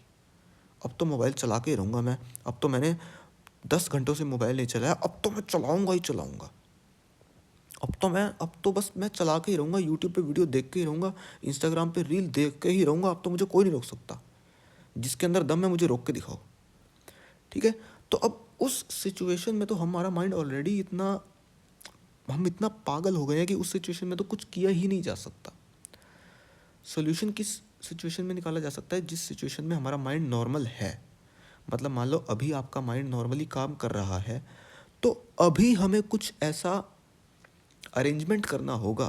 अब तो मोबाइल चला के ही रहूँगा मैं, अब तो मैंने 10 घंटों से मोबाइल नहीं चलाया, अब तो मैं चलाऊंगा ही चलाऊंगा, अब तो बस मैं चला के ही रहूँगा, यूट्यूब पे वीडियो देख के ही रहूँगा, इंस्टाग्राम पे रील देख के ही रहूँगा, अब तो मुझे कोई नहीं रोक सकता, जिसके अंदर दम है मुझे रोक के दिखाओ। ठीक है? तो अब उस सिचुएशन में तो हमारा माइंड ऑलरेडी हम इतना पागल हो गए हैं कि उस सिचुएशन में तो कुछ किया ही नहीं जा सकता। सोल्यूशन किस सिचुएशन में निकाला जा सकता है? जिस सिचुएशन में हमारा माइंड नॉर्मल है। मतलब मान लो अभी आपका माइंड नॉर्मली काम कर रहा है, तो अभी हमें कुछ ऐसा अरेंजमेंट करना होगा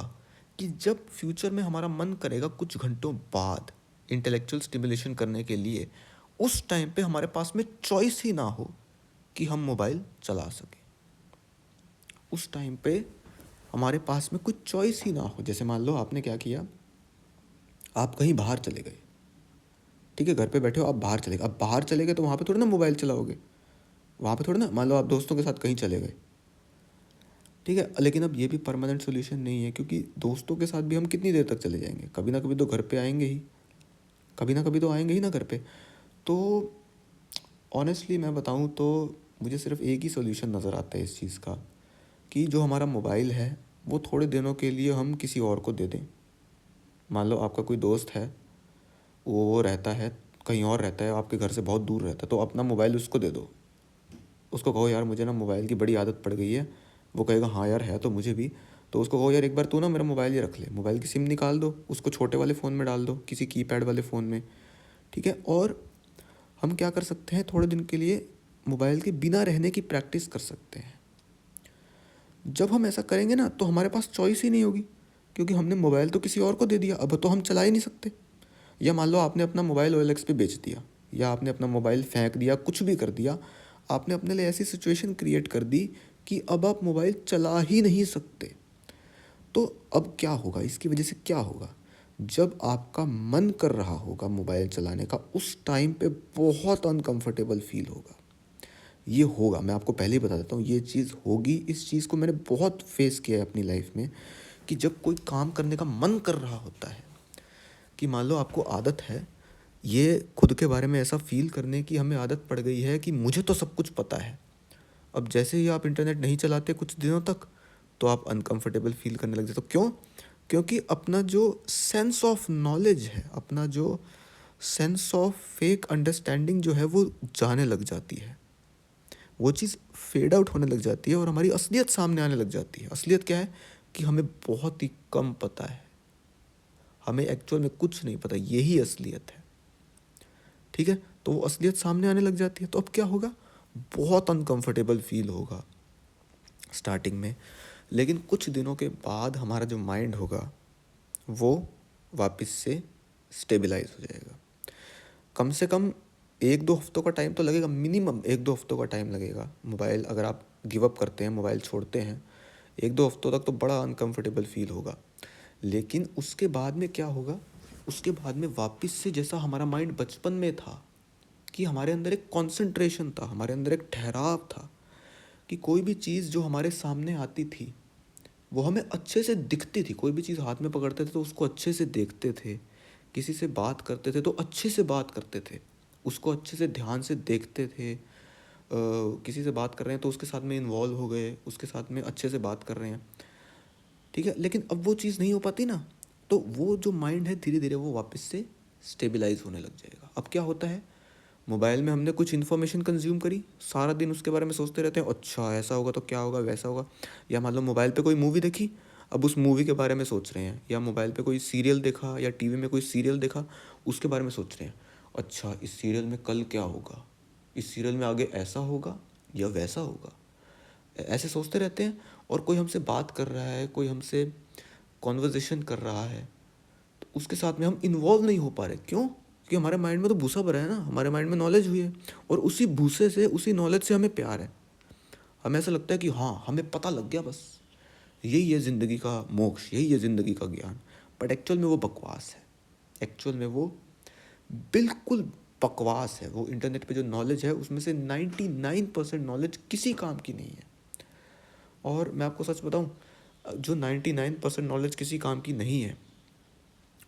कि जब फ्यूचर में हमारा मन करेगा कुछ घंटों बाद इंटेलेक्चुअल स्टिमुलेशन करने के लिए, उस टाइम पे हमारे पास में चॉइस ही ना हो कि हम मोबाइल चला सकें। उस टाइम पे हमारे पास में कुछ चॉइस ही ना हो। जैसे मान लो आपने क्या किया, आप कहीं बाहर चले गए, ठीक है, घर पे बैठे हो, आप बाहर चले गए। अब बाहर चले गए तो वहाँ पे थोड़ी ना मोबाइल चलाओगे, वहाँ पे थोड़ी ना, मान लो आप दोस्तों के साथ कहीं चले गए, ठीक है। लेकिन अब ये भी परमानेंट सोल्यूशन नहीं है, क्योंकि दोस्तों के साथ भी हम कितनी देर तक चले जाएंगे, कभी ना कभी तो घर पे आएंगे ही, कभी ना कभी तो आएंगे ही ना घर पे। तो ऑनेस्टली मैं बताऊँ तो मुझे सिर्फ एक ही सोल्यूशन नज़र आता है इस चीज़ का, कि जो हमारा मोबाइल है वो थोड़े दिनों के लिए हम किसी और को दे दें। मान लो आपका कोई दोस्त है, वो रहता है कहीं और रहता है, आपके घर से बहुत दूर रहता है, तो अपना मोबाइल उसको दे दो। उसको कहो यार मुझे ना मोबाइल की बड़ी आदत पड़ गई है। वो कहेगा हाँ यार है तो मुझे भी। तो उसको कहो यार एक बार तू ना मेरा मोबाइल ही रख ले, मोबाइल की सिम निकाल दो, उसको छोटे वाले फ़ोन में डाल दो, किसी कीपैड वाले फ़ोन में, ठीक है। और हम क्या कर सकते हैं, थोड़े दिन के लिए मोबाइल के बिना रहने की प्रैक्टिस कर सकते हैं। जब हम ऐसा करेंगे ना तो हमारे पास चॉइस ही नहीं होगी, क्योंकि हमने मोबाइल तो किसी और को दे दिया, अब तो हम चला ही नहीं सकते। या मान लो आपने अपना मोबाइल OLX पे बेच दिया, या आपने अपना मोबाइल फेंक दिया, कुछ भी कर दिया, आपने अपने लिए ऐसी सिचुएशन क्रिएट कर दी कि अब आप मोबाइल चला ही नहीं सकते। तो अब क्या होगा, इसकी वजह से क्या होगा? जब आपका मन कर रहा होगा मोबाइल चलाने का, उस टाइम पे बहुत अनकंफर्टेबल फील होगा। ये होगा, मैं आपको पहले ही बता देता हूँ, ये चीज़ होगी। इस चीज़ को मैंने बहुत फेस किया है अपनी लाइफ में कि जब कोई काम करने का मन कर रहा होता है, कि मान लो आपको आदत है ये खुद के बारे में ऐसा फील करने की, हमें आदत पड़ गई है कि मुझे तो सब कुछ पता है। अब जैसे ही आप इंटरनेट नहीं चलाते कुछ दिनों तक, तो आप अनकंफर्टेबल फील करने लग जाते हो। क्यों? क्योंकि अपना जो सेंस ऑफ नॉलेज है, अपना जो सेंस ऑफ फेक अंडरस्टैंडिंग जो है वो जाने लग जाती है, वो चीज़ फेड आउट होने लग जाती है और हमारी असलियत सामने आने लग जाती है। असलियत क्या है? कि हमें बहुत ही कम पता है, हमें एक्चुअल में कुछ नहीं पता, यही असलियत है। ठीक है, तो वो असलियत सामने आने लग जाती है, तो अब क्या होगा? बहुत अनकंफर्टेबल फील होगा स्टार्टिंग में, लेकिन कुछ दिनों के बाद हमारा जो माइंड होगा वो वापस से स्टेबलाइज हो जाएगा। कम से कम 1-2 हफ्तों का टाइम तो लगेगा, मिनिमम 1-2 हफ्तों का टाइम लगेगा। मोबाइल अगर आप गिव अप करते हैं, मोबाइल छोड़ते हैं, 1-2 हफ्तों तक तो बड़ा अनकंफर्टेबल फील होगा। लेकिन उसके बाद में क्या होगा? उसके बाद में वापस से जैसा हमारा माइंड बचपन में था, कि हमारे अंदर एक कॉन्सेंट्रेशन था, हमारे अंदर एक ठहराव था, कि कोई भी चीज़ जो हमारे सामने आती थी वो हमें अच्छे से दिखती थी। कोई भी चीज़ हाथ में पकड़ते थे तो उसको अच्छे से देखते थे, किसी से बात करते थे तो अच्छे से बात करते थे, उसको अच्छे से ध्यान से देखते थे। किसी से बात कर रहे हैं तो उसके साथ में इन्वॉल्व हो गए, उसके साथ में अच्छे से बात कर रहे हैं। ठीक है, लेकिन अब वो चीज़ नहीं हो पाती ना, तो वो जो माइंड है धीरे धीरे वो वापस से स्टेबलाइज होने लग जाएगा। अब क्या होता है? मोबाइल में हमने कुछ इन्फॉर्मेशन कंज्यूम करी, सारा दिन उसके बारे में सोचते रहते हैं, अच्छा ऐसा होगा तो क्या होगा, वैसा होगा। या मान लो मोबाइल पे कोई मूवी देखी, अब उस मूवी के बारे में सोच रहे हैं। या मोबाइल पे कोई सीरियल देखा या टीवी में कोई सीरियल देखा, उसके बारे में सोच रहे हैं, अच्छा इस सीरियल में कल क्या होगा, इस सीरियल में आगे ऐसा होगा या वैसा होगा। ऐसे सोचते रहते हैं। और कोई हमसे बात कर रहा है, कोई हमसे कॉन्वर्जेशन कर रहा है, तो उसके साथ में हम इन्वॉल्व नहीं हो पा रहे। क्यों? क्योंकि हमारे माइंड में तो भूसा भरा है ना, हमारे माइंड में नॉलेज हुई है, और उसी भूसे से, उसी नॉलेज से हमें प्यार है। हमें ऐसा लगता है कि हाँ हमें पता लग गया, बस यही है ज़िंदगी का मोक्ष, यही है ज़िंदगी का ज्ञान। बट एक्चुअल में वो बकवास है, एक्चुअल में वो बिल्कुल बकवास है। वो इंटरनेट पे जो नॉलेज है उसमें से 99% नॉलेज किसी काम की नहीं है। और मैं आपको सच बताऊं, जो 99% नॉलेज किसी काम की नहीं है,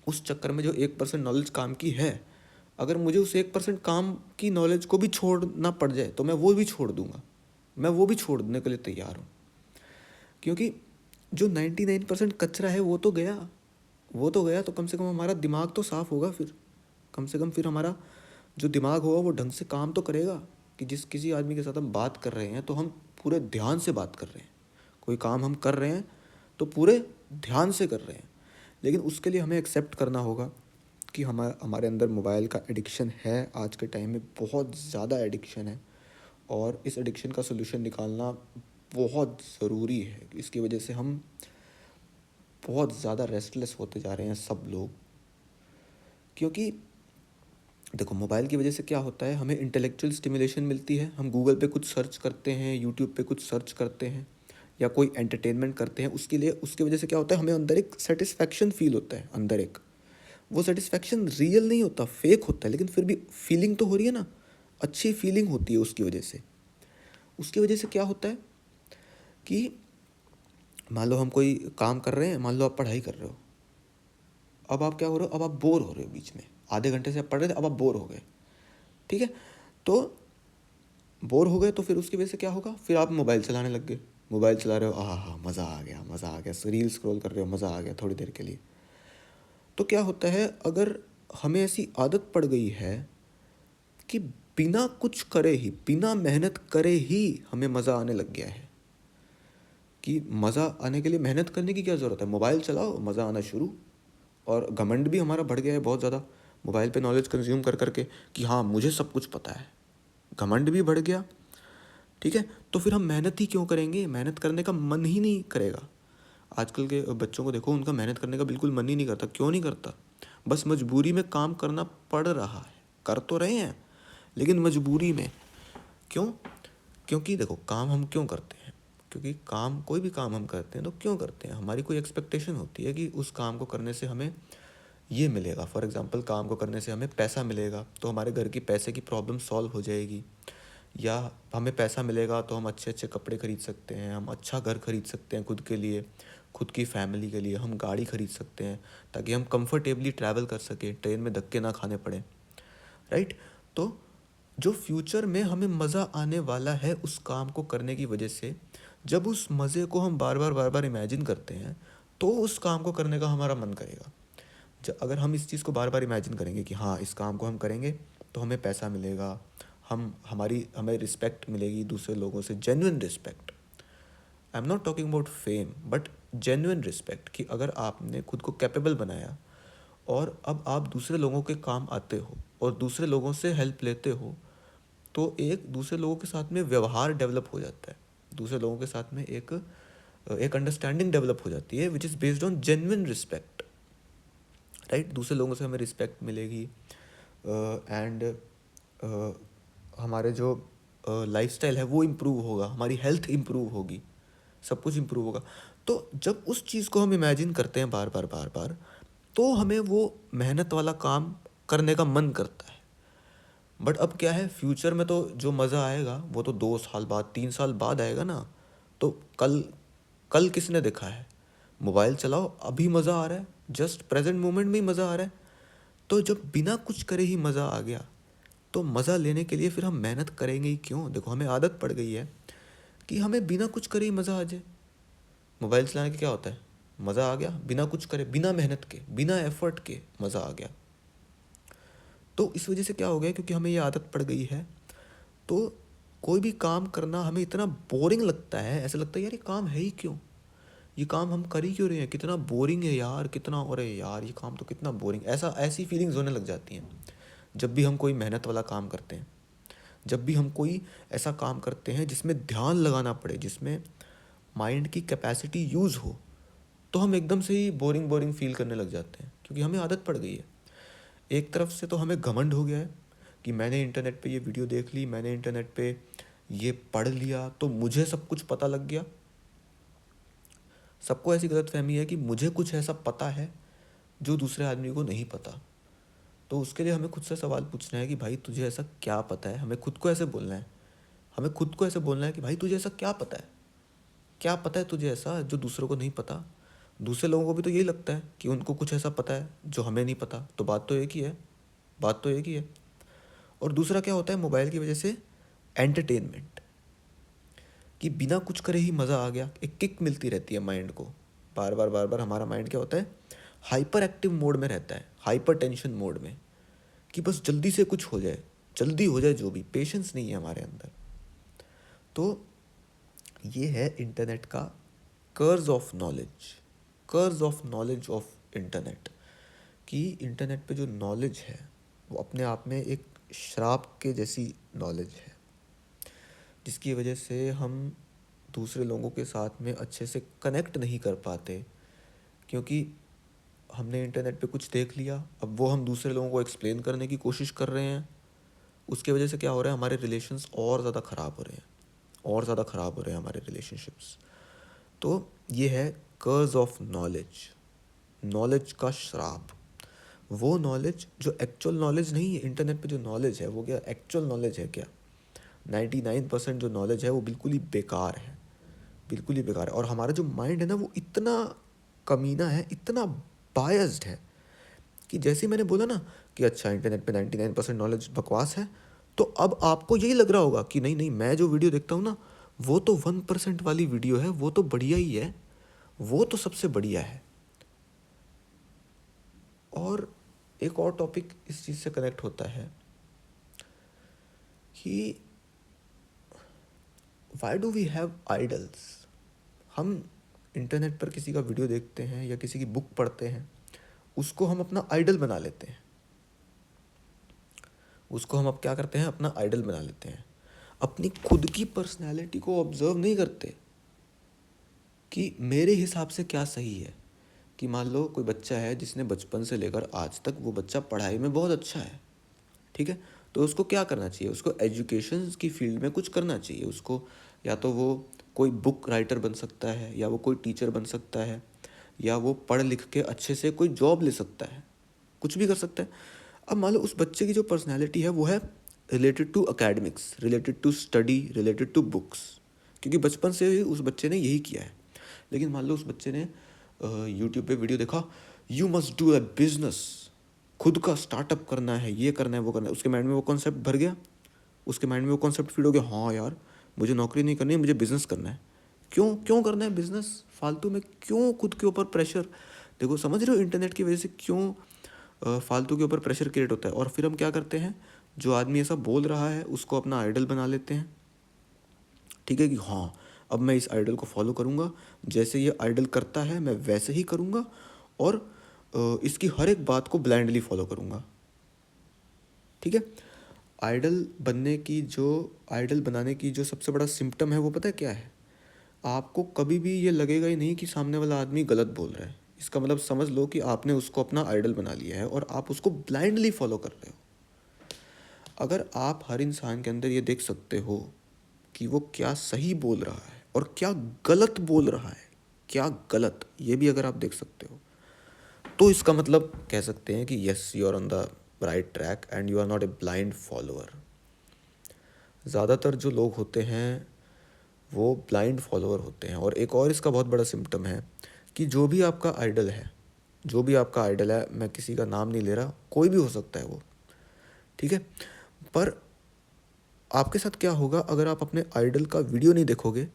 उस चक्कर में जो 1% नॉलेज काम की है, अगर मुझे उस 1% काम की नॉलेज को भी छोड़ना पड़ जाए तो मैं वो भी छोड़ दूंगा, मैं वो भी छोड़ने के लिए तैयार हूँ। क्योंकि जो 99% कचरा है वो तो गया, वो तो गया, तो कम से कम हमारा दिमाग तो साफ़ होगा फिर। कम से कम फिर हमारा जो दिमाग होगा वो ढंग से काम तो करेगा, कि जिस किसी आदमी के साथ हम बात कर रहे हैं तो हम पूरे ध्यान से बात कर रहे हैं, कोई काम हम कर रहे हैं तो पूरे ध्यान से कर रहे हैं। लेकिन उसके लिए हमें एक्सेप्ट करना होगा कि हमारे अंदर मोबाइल का एडिक्शन है, आज के टाइम में बहुत ज़्यादा एडिक्शन है। और इस एडिक्शन का सोल्यूशन निकालना बहुत ज़रूरी है। इसकी वजह से हम बहुत ज़्यादा रेस्टलेस होते जा रहे हैं सब लोग। क्योंकि देखो, मोबाइल की वजह से क्या होता है, हमें इंटेलेक्चुअल स्टिमुलेशन मिलती है, हम गूगल पे कुछ सर्च करते हैं, यूट्यूब पे कुछ सर्च करते हैं, या कोई एंटरटेनमेंट करते हैं, उसके लिए उसकी वजह से क्या होता है, हमें अंदर एक सेटिस्फैक्शन फील होता है। अंदर एक वो सेटिस्फैक्शन रियल नहीं होता, फेक होता है, लेकिन फिर भी फीलिंग तो हो रही है ना, अच्छी फीलिंग होती है उसकी वजह से। उसकी वजह से क्या होता है कि मान लो हम कोई काम कर रहे हैं, मान लो आप पढ़ाई कर रहे हो, अब आप क्या हो रहे हो, अब आप बोर हो रहे हो, बीच में आधे घंटे से आप पढ़ रहे थे, अब आप बोर हो गए। ठीक है, तो बोर हो गए तो फिर उसकी वजह से क्या होगा, फिर आप मोबाइल चलाने लग गए, मोबाइल चला रहे हो, हाँ मज़ा आ गया, मज़ा आ गया, रील स्क्रॉल कर रहे हो, मज़ा आ गया थोड़ी देर के लिए। तो क्या होता है, अगर हमें ऐसी आदत पड़ गई है कि बिना कुछ करे ही, बिना मेहनत करे ही हमें मज़ा आने लग गया है, कि मज़ा आने के लिए मेहनत करने की क्या ज़रूरत है, मोबाइल चलाओ, मज़ा आना शुरू। और घमंड भी हमारा बढ़ गया है बहुत ज़्यादा, मोबाइल पे नॉलेज कंज्यूम कर करके, कि हाँ मुझे सब कुछ पता है, घमंड भी बढ़ गया। ठीक है, तो फिर हम मेहनत ही क्यों करेंगे, मेहनत करने का मन ही नहीं करेगा। आजकल के बच्चों को देखो, उनका मेहनत करने का बिल्कुल मन ही नहीं करता। क्यों नहीं करता? बस मजबूरी में काम करना पड़ रहा है, कर तो रहे हैं लेकिन मजबूरी में। क्यों? क्योंकि देखो, काम हम क्यों करते हैं, क्योंकि काम, कोई भी काम हम करते हैं तो क्यों करते हैं, हमारी कोई एक्सपेक्टेशन होती है कि उस काम को करने से हमें ये मिलेगा। फॉर एग्ज़ाम्पल, काम को करने से हमें पैसा मिलेगा तो हमारे घर की पैसे की प्रॉब्लम सॉल्व हो जाएगी, या हमें पैसा मिलेगा तो हम अच्छे अच्छे कपड़े खरीद सकते हैं, हम अच्छा घर खरीद सकते हैं खुद के लिए, खुद की फैमिली के लिए, हम गाड़ी खरीद सकते हैं ताकि हम कंफर्टेबली ट्रैवल कर सकें, ट्रेन में धक्के ना खाने पड़े, राइट। तो जो फ्यूचर में हमें मज़ा आने वाला है उस काम को करने की वजह से, जब उस मज़े को हम बार बार इमेजिन करते हैं तो उस काम को करने का हमारा मन करेगा। अगर हम इस चीज़ को बार बार इमेजिन करेंगे कि हाँ इस काम को हम करेंगे तो हमें पैसा मिलेगा, हमें रिस्पेक्ट मिलेगी दूसरे लोगों से, genuine respect. I am not talking about fame but genuine respect, कि अगर आपने खुद को कैपेबल बनाया और अब आप दूसरे लोगों के काम आते हो और दूसरे लोगों से हेल्प लेते हो, तो एक दूसरे लोगों के साथ में व्यवहार डेवलप हो जाता है, दूसरे लोगों के साथ में एक अंडरस्टैंडिंग डेवलप हो जाती है which is based on genuine respect, right. दूसरे लोगों से हमें रिस्पेक्ट मिलेगी एंड हमारे जो लाइफस्टाइल है वो इम्प्रूव होगा, हमारी हेल्थ इम्प्रूव होगी, सब कुछ इम्प्रूव होगा। तो जब उस चीज़ को हम इमेजिन करते हैं बार बार तो हमें वो मेहनत वाला काम करने का मन करता है। बट अब क्या है, फ्यूचर में तो जो मज़ा आएगा वो तो 2 साल बाद 3 साल बाद आएगा ना। तो कल कल किसने देखा है? मोबाइल चलाओ, अभी मज़ा आ रहा है, जस्ट प्रेजेंट मोमेंट में ही मज़ा आ रहा है। तो जब बिना कुछ करे ही मज़ा आ गया तो मज़ा लेने के लिए फिर हम मेहनत करेंगे ही क्यों? देखो हमें आदत पड़ गई है कि हमें बिना कुछ करे ही मज़ा आ जाए। मोबाइल चलाने के क्या होता है, मज़ा आ गया, बिना कुछ करे, बिना मेहनत के, बिना एफर्ट के मज़ा आ गया। तो इस वजह से क्या हो गया, क्योंकि हमें ये आदत पड़ गई है तो कोई भी काम करना हमें इतना बोरिंग लगता है, ऐसा लगता है यार ये काम है ही क्यों, ये काम हम कर ही क्यों रहे हैं, कितना बोरिंग है यार, कितना, अरे यार ये काम तो कितना बोरिंग, ऐसी फीलिंग्स होने लग जाती हैं जब भी हम कोई मेहनत वाला काम करते हैं, जब भी हम कोई ऐसा काम करते हैं जिसमें ध्यान लगाना पड़े, जिसमें माइंड की कैपेसिटी यूज़ हो, तो हम एकदम से ही बोरिंग बोरिंग फील करने लग जाते हैं क्योंकि हमें आदत पड़ गई है। एक तरफ से तो हमें घमंड हो गया है कि मैंने इंटरनेट पे ये वीडियो देख ली, मैंने इंटरनेट पे ये पढ़ लिया तो मुझे सब कुछ पता लग गया। सबको ऐसी गलतफहमी है कि मुझे कुछ ऐसा पता है जो दूसरे आदमी को नहीं पता। तो उसके लिए हमें खुद से सवाल पूछना है कि भाई तुझे ऐसा क्या पता है। हमें खुद को ऐसे बोलना है, हमें खुद को ऐसे बोलना है कि भाई तुझे ऐसा क्या पता है, क्या पता है तुझे ऐसा जो दूसरों को नहीं पता। दूसरे लोगों को भी तो यही लगता है कि उनको कुछ ऐसा पता है जो हमें नहीं पता। तो बात तो एक ही है, बात तो एक ही है। और दूसरा क्या होता है, मोबाइल की वजह से एंटरटेनमेंट, कि बिना कुछ करे ही मज़ा आ गया, एक किक मिलती रहती है माइंड को। बार बार हमारा माइंड क्या होता है, हाइपर एक्टिव मोड में रहता है, हाइपर टेंशन मोड में, कि बस जल्दी से कुछ हो जाए, जल्दी हो जाए, जो भी, पेशेंस नहीं है हमारे अंदर। तो ये है इंटरनेट का कर्ज ऑफ नॉलेज, कर्ज ऑफ नॉलेज ऑफ इंटरनेट, कि इंटरनेट पे जो नॉलेज है वो अपने आप में एक श्राप के जैसी नॉलेज है, जिसकी वजह से हम दूसरे लोगों के साथ में अच्छे से कनेक्ट नहीं कर पाते, क्योंकि हमने इंटरनेट पे कुछ देख लिया, अब वो हम दूसरे लोगों को एक्सप्लेन करने की कोशिश कर रहे हैं। उसके वजह से क्या हो रहा है, हमारे रिलेशंस और ज़्यादा ख़राब हो रहे हैं, और ज़्यादा ख़राब हो रहे हैं हमारे रिलेशनशिप्स। तो ये है कर्ज ऑफ नॉलेज, नॉलेज का श्राप। वो नॉलेज जो एक्चुअल नॉलेज नहीं है, इंटरनेट पे जो नॉलेज है वो क्या एक्चुअल नॉलेज है क्या? 99% जो नॉलेज है वो बिल्कुल ही बेकार है, बिल्कुल ही बेकार है। और हमारा जो माइंड है ना वो इतना कमीना है, इतना बायस्ड है, कि जैसे ही मैंने बोला ना कि अच्छा इंटरनेट पे 99% नॉलेज बकवास है, तो अब आपको यही लग रहा होगा कि नहीं नहीं, मैं जो वीडियो देखता हूँ ना वो तो 1% वाली वीडियो है, वो तो बढ़िया ही है, वो तो सबसे बढ़िया है। और एक और टॉपिक इस चीज़ से कनेक्ट होता है कि why do we have idols. हम इंटरनेट पर किसी का वीडियो देखते हैं या किसी की बुक पढ़ते हैं, उसको हम अपना आइडल बना लेते हैं, उसको हम अब क्या करते हैं, अपना आइडल बना लेते हैं। अपनी खुद की पर्सनैलिटी को ऑब्जर्व नहीं करते कि मेरे हिसाब से क्या सही है। कि मान लो कोई बच्चा है जिसने बचपन से लेकर आज तक वो बच्चा पढ़ाई में बहुत अच्छा है, ठीक है, तो उसको क्या करना चाहिए, उसको एजुकेशन की फील्ड में कुछ करना चाहिए उसको। या तो वो कोई बुक राइटर बन सकता है, या वो कोई टीचर बन सकता है, या वो पढ़ लिख के अच्छे से कोई जॉब ले सकता है, कुछ भी कर सकता है। अब मान लो उस बच्चे की जो पर्सनैलिटी है वो है related to academics, related to study, related to books, क्योंकि बचपन से ही उस बच्चे ने यही किया है। लेकिन मान लो उस बच्चे ने यूट्यूब पे वीडियो देखा, you must do a business, खुद का स्टार्टअप करना है, ये करना है, वो करना है, उसके माइंड में वो कॉन्सेप्ट भर गया, उसके माइंड में वो कॉन्सेप्ट फीड हो गया, हाँ यार मुझे नौकरी नहीं करनी है, मुझे बिजनेस करना है। क्यों क्यों करना है बिजनेस फालतू में, क्यों खुद के ऊपर प्रेशर। देखो समझ रहे हो इंटरनेट की वजह से क्यों फालतू के ऊपर प्रेशर क्रिएट होता है। और फिर हम क्या करते हैं, जो आदमी ऐसा बोल रहा है उसको अपना आइडल बना लेते हैं। ठीक है कि हाँ अब मैं इस आइडल को फॉलो करूँगा, जैसे ये आइडल करता है मैं वैसे ही करूँगा, और इसकी हर एक बात को ब्लाइंडली फॉलो करूँगा। ठीक है। आइडल बनाने की जो सबसे बड़ा सिम्टम है वो पता है क्या है, आपको कभी भी ये लगेगा ही नहीं कि सामने वाला आदमी गलत बोल रहा है। इसका मतलब समझ लो कि आपने उसको अपना आइडल बना लिया है और आप उसको ब्लाइंडली फॉलो कर रहे हो। अगर आप हर इंसान के अंदर ये देख सकते हो कि वो क्या सही बोल रहा है और क्या गलत बोल रहा है, क्या गलत, ये भी अगर आप देख सकते हो, तो इसका मतलब कह सकते हैं कि yes you are on the right track and you are not a blind follower. ज़्यादातर जो लोग होते हैं वो ब्लाइंड फॉलोअर होते हैं। और एक और इसका बहुत बड़ा सिम्टम है कि जो भी आपका आइडल है, जो भी आपका आइडल है, मैं किसी का नाम नहीं ले रहा, कोई भी हो सकता है वो, ठीक है, पर आपके साथ क्या होगा, अगर आप अपने आइडल का वीडियो नहीं देखोगे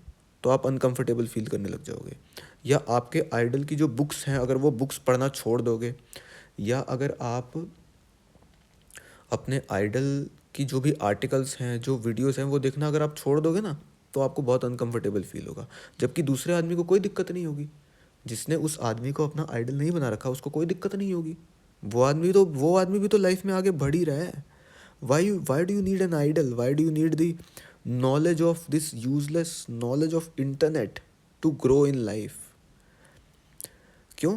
तो आप अनकंफर्टेबल फील करने लग जाओगे। या आपके आइडल की जो बुक्स हैं अगर वो बुक्स पढ़ना छोड़ दोगे, या अगर आप अपने आइडल की जो भी आर्टिकल्स हैं, जो वीडियोस हैं, वो देखना अगर आप छोड़ दोगे ना, तो आपको बहुत अनकंफर्टेबल फील होगा। जबकि दूसरे आदमी को कोई दिक्कत नहीं होगी, जिसने उस आदमी को अपना आइडल नहीं बना रखा उसको कोई दिक्कत नहीं होगी। वो आदमी भी तो लाइफ में आगे बढ़ ही रहा है। Why do you need an idol, why do you need the knowledge of this useless knowledge of internet to grow in life? क्यों?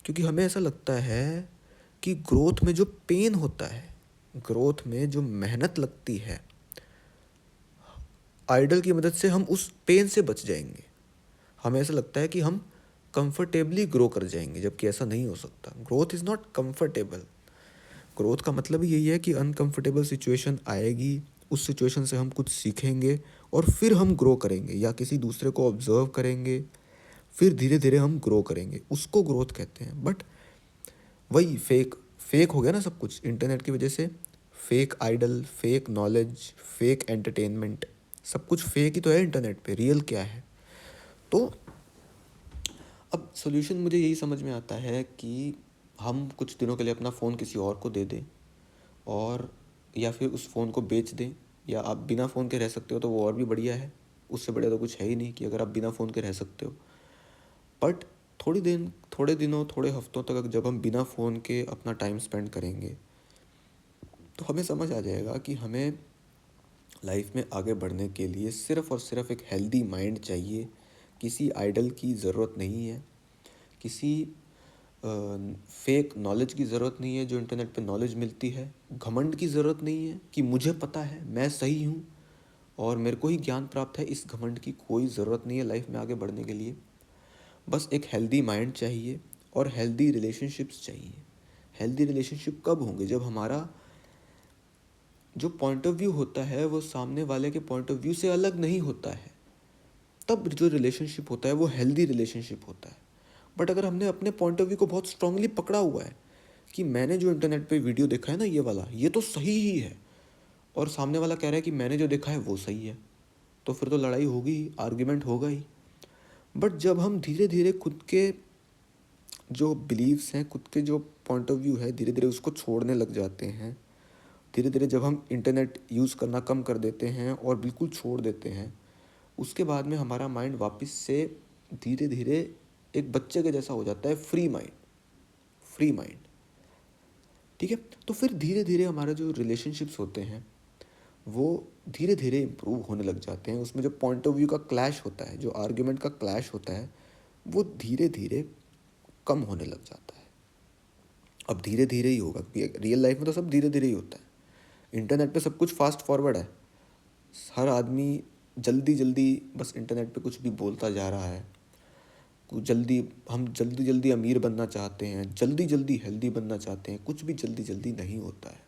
क्योंकि हमें ऐसा लगता है कि ग्रोथ में जो पेन होता है, ग्रोथ में जो मेहनत लगती है, आइडल की मदद से हम उस पेन से बच जाएंगे। हमें ऐसा लगता है कि हम कंफर्टेबली ग्रो कर जाएंगे, जबकि ऐसा नहीं हो सकता। Growth is not comfortable. Growth का मतलब ही यही है कि अनकंफर्टेबल सिचुएशन आएगी, उस सिचुएशन से हम कुछ सीखेंगे और फिर हम ग्रो करेंगे, या किसी दूसरे को ऑब्जर्व करेंगे, फिर धीरे धीरे हम ग्रो करेंगे, उसको ग्रोथ कहते हैं। बट वही फेक फेक हो गया ना सब कुछ इंटरनेट की वजह से। Fake idol, fake knowledge, fake entertainment, सब कुछ फेक ही तो है इंटरनेट पे, रियल क्या है? तो अब सोल्यूशन मुझे यही समझ में आता है कि हम कुछ दिनों के लिए अपना फ़ोन किसी और को दे दें, और या फिर उस फ़ोन को बेच दें, या आप बिना फ़ोन के रह सकते हो तो वो और भी बढ़िया है। उससे बढ़िया तो कुछ है ही नहीं कि अगर आप बिना फ़ोन के रह सकते हो। बट थोड़े दिनों, थोड़े हफ्तों तक जब हम बिना फ़ोन के अपना टाइम स्पेंड करेंगे, तो हमें समझ आ जाएगा कि हमें लाइफ में आगे बढ़ने के लिए सिर्फ़ और सिर्फ एक हेल्दी माइंड चाहिए। किसी आइडल की ज़रूरत नहीं है, किसी फेक नॉलेज की ज़रूरत नहीं है जो इंटरनेट पे नॉलेज मिलती है, घमंड की ज़रूरत नहीं है कि मुझे पता है, मैं सही हूँ और मेरे को ही ज्ञान प्राप्त है। इस घमंड की कोई ज़रूरत नहीं है लाइफ में आगे बढ़ने के लिए। बस एक हेल्दी माइंड चाहिए और हेल्दी रिलेशनशिप्स चाहिए। हेल्दी रिलेशनशिप कब होंगे? जब हमारा जो पॉइंट ऑफ व्यू होता है वो सामने वाले के पॉइंट ऑफ व्यू से अलग नहीं होता है, तब जो रिलेशनशिप होता है वो हेल्दी रिलेशनशिप होता है। बट अगर हमने अपने पॉइंट ऑफ व्यू को बहुत स्ट्रांगली पकड़ा हुआ है कि मैंने जो इंटरनेट पे वीडियो देखा है ना, ये वाला, ये तो सही ही है, और सामने वाला कह रहा है कि मैंने जो देखा है वो सही है, तो फिर तो लड़ाई होगी ही, आर्ग्यूमेंट होगा ही। बट जब हम धीरे धीरे खुद के जो बिलीव्स हैं, खुद के जो पॉइंट ऑफ व्यू है, धीरे धीरे उसको छोड़ने लग जाते हैं, धीरे धीरे जब हम इंटरनेट यूज़ करना कम कर देते हैं और बिल्कुल छोड़ देते हैं, उसके बाद में हमारा माइंड वापस से धीरे धीरे एक बच्चे के जैसा हो जाता है, फ्री माइंड, फ्री माइंड। ठीक है। तो फिर धीरे धीरे हमारे जो रिलेशनशिप्स होते हैं वो धीरे धीरे इम्प्रूव होने लग जाते हैं। उसमें जो पॉइंट ऑफ व्यू का क्लैश होता है, जो आर्ग्यूमेंट का क्लैश होता है, वो धीरे धीरे कम होने लग जाता है। अब धीरे धीरे ही होगा क्योंकि रियल लाइफ में तो सब धीरे धीरे ही होता है। इंटरनेट पे सब कुछ फास्ट फॉरवर्ड है, हर आदमी जल्दी जल्दी बस इंटरनेट पे कुछ भी बोलता जा रहा है। कुछ जल्दी, हम जल्दी जल्दी अमीर बनना चाहते हैं, जल्दी जल्दी हेल्दी बनना चाहते हैं, कुछ भी जल्दी जल्दी नहीं होता है।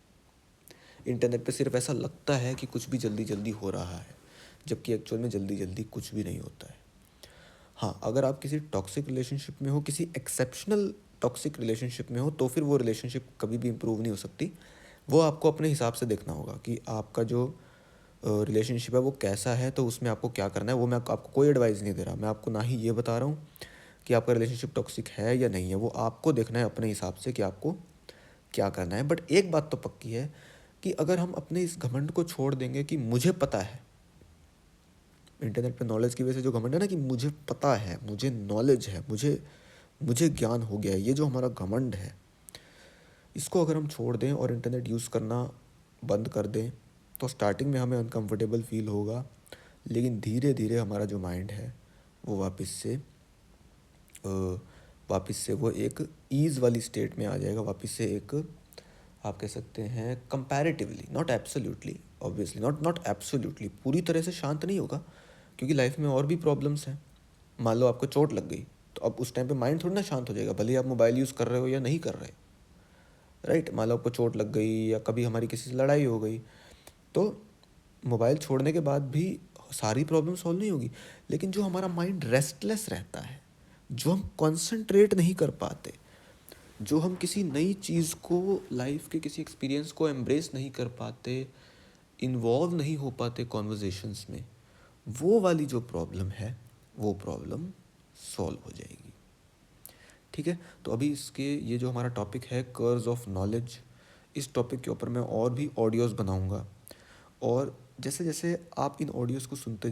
इंटरनेट पे सिर्फ ऐसा लगता है कि कुछ भी जल्दी जल्दी हो रहा है, जबकि एक्चुअल में जल्दी जल्दी कुछ भी नहीं होता है। हाँ, अगर आप किसी टॉक्सिक रिलेशनशिप में हो, किसी एक्सेप्शनल टॉक्सिक रिलेशनशिप में हो, तो फिर वो रिलेशनशिप कभी भी इम्प्रूव नहीं हो सकती। वो आपको अपने हिसाब से देखना होगा कि आपका जो रिलेशनशिप है वो कैसा है, तो उसमें आपको क्या करना है। वो मैं आपको कोई एडवाइस नहीं दे रहा, मैं आपको ना ही ये बता रहा हूँ कि आपका रिलेशनशिप टॉक्सिक है या नहीं है। वो आपको देखना है अपने हिसाब से कि आपको क्या करना है। बट एक बात तो पक्की है कि अगर हम अपने इस घमंड को छोड़ देंगे कि मुझे पता है, इंटरनेट पे नॉलेज की वजह से जो घमंड है ना कि मुझे पता है, मुझे नॉलेज है, मुझे ज्ञान हो गया है, ये जो हमारा घमंड है, इसको अगर हम छोड़ दें और इंटरनेट यूज़ करना बंद कर दें, तो स्टार्टिंग में हमें अनकंफर्टेबल फील होगा, लेकिन धीरे धीरे हमारा जो माइंड है वो वापस से वो एक ईज़ वाली स्टेट में आ जाएगा। वापस से एक, आप कह सकते हैं comparatively, not absolutely, obviously not absolutely पूरी तरह से शांत नहीं होगा, क्योंकि लाइफ में और भी प्रॉब्लम्स हैं। मान लो आपको चोट लग गई, तो अब उस टाइम पे माइंड थोड़ी ना शांत हो जाएगा, भले ही आप मोबाइल यूज़ कर रहे हो या नहीं कर रहे, राइट। मान लो आपको चोट लग गई या कभी हमारी किसी से लड़ाई हो गई, तो मोबाइल छोड़ने के बाद भी सारी प्रॉब्लम सॉल्व नहीं होगी, लेकिन जो हमारा माइंड रेस्टलेस रहता है, जो हम कंसंट्रेट नहीं कर पाते, जो हम किसी नई चीज़ को, लाइफ के किसी एक्सपीरियंस को एम्ब्रेस नहीं कर पाते, इन्वॉल्व नहीं हो पाते कॉन्वर्जेशंस में, वो वाली जो प्रॉब्लम है वो प्रॉब्लम सॉल्व हो जाएगी। ठीक है, तो अभी इसके, ये जो हमारा टॉपिक है कर्व्स ऑफ नॉलेज, इस टॉपिक के ऊपर मैं और भी ऑडियोज़ बनाऊंगा, और जैसे जैसे आप इन ऑडियोज़ को सुनते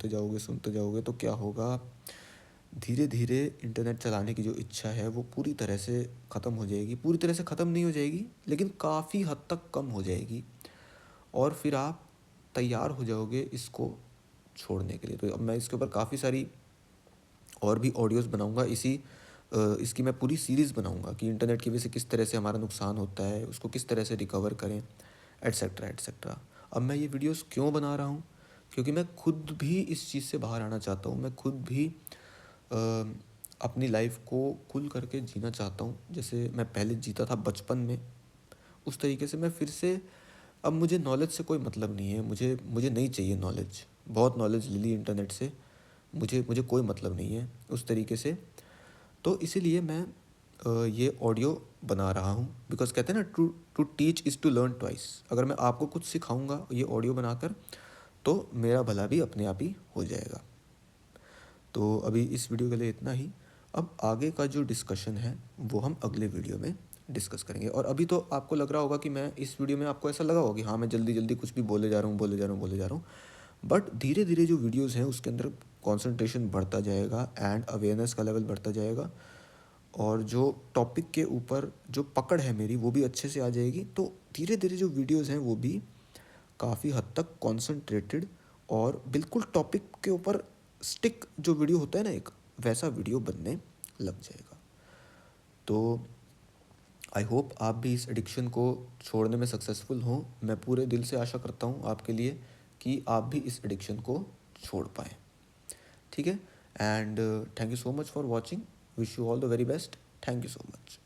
जाओगे तो क्या होगा, धीरे धीरे इंटरनेट चलाने की जो इच्छा है वो पूरी तरह से ख़त्म हो जाएगी। पूरी तरह से ख़त्म नहीं हो जाएगी, लेकिन काफ़ी हद तक कम हो जाएगी, और फिर आप तैयार हो जाओगे इसको छोड़ने के लिए। तो अब मैं इसके ऊपर काफ़ी सारी और भी ऑडियोज़ बनाऊंगा, इसकी मैं पूरी सीरीज़ बनाऊंगा कि इंटरनेट की वजह से किस तरह से हमारा नुकसान होता है, उसको किस तरह से रिकवर करें, एट्सेट्रा एट्सेट्रा। अब मैं ये वीडियोस क्यों बना रहा हूँ, क्योंकि मैं खुद भी इस चीज़ से बाहर आना चाहता हूँ। मैं खुद भी अपनी लाइफ को खुल करके जीना चाहता हूँ, जैसे मैं पहले जीता था बचपन में, उस तरीके से मैं फिर से, अब मुझे नॉलेज से कोई मतलब नहीं है, मुझे नहीं चाहिए नॉलेज। बहुत नॉलेज ले ली इंटरनेट से, मुझे कोई मतलब नहीं है उस तरीके से। तो इसीलिए मैं ये ऑडियो बना रहा हूँ, बिकॉज कहते हैं ना, to teach is to learn twice. अगर मैं आपको कुछ सिखाऊंगा ये ऑडियो बनाकर, तो मेरा भला भी अपने आप ही हो जाएगा। तो अभी इस वीडियो के लिए इतना ही। अब आगे का जो डिस्कशन है वो हम अगले वीडियो में डिस्कस करेंगे। और अभी तो आपको लग रहा होगा कि मैं इस वीडियो में, आपको ऐसा लगा होगा कि हाँ मैं जल्दी जल्दी कुछ भी बोले जा रहा हूँ, बट धीरे धीरे जो वीडियोज़ हैं उसके अंदर कॉन्सेंट्रेशन बढ़ता जाएगा एंड अवेयरनेस का लेवल बढ़ता जाएगा, और जो टॉपिक के ऊपर जो पकड़ है मेरी वो भी अच्छे से आ जाएगी। तो धीरे धीरे जो वीडियोज़ हैं वो भी काफ़ी हद तक कॉन्सेंट्रेटेड और बिल्कुल टॉपिक के ऊपर स्टिक जो वीडियो होता है ना, एक वैसा वीडियो बनने लग जाएगा। तो आई होप आप भी इस एडिक्शन को छोड़ने में सक्सेसफुल हों। मैं पूरे दिल से आशा करता हूँ आपके लिए कि आप भी इस एडिक्शन को छोड़ पाएँ। ठीक है, and thank you so much for watching. Wish you all the very best. Thank you so much.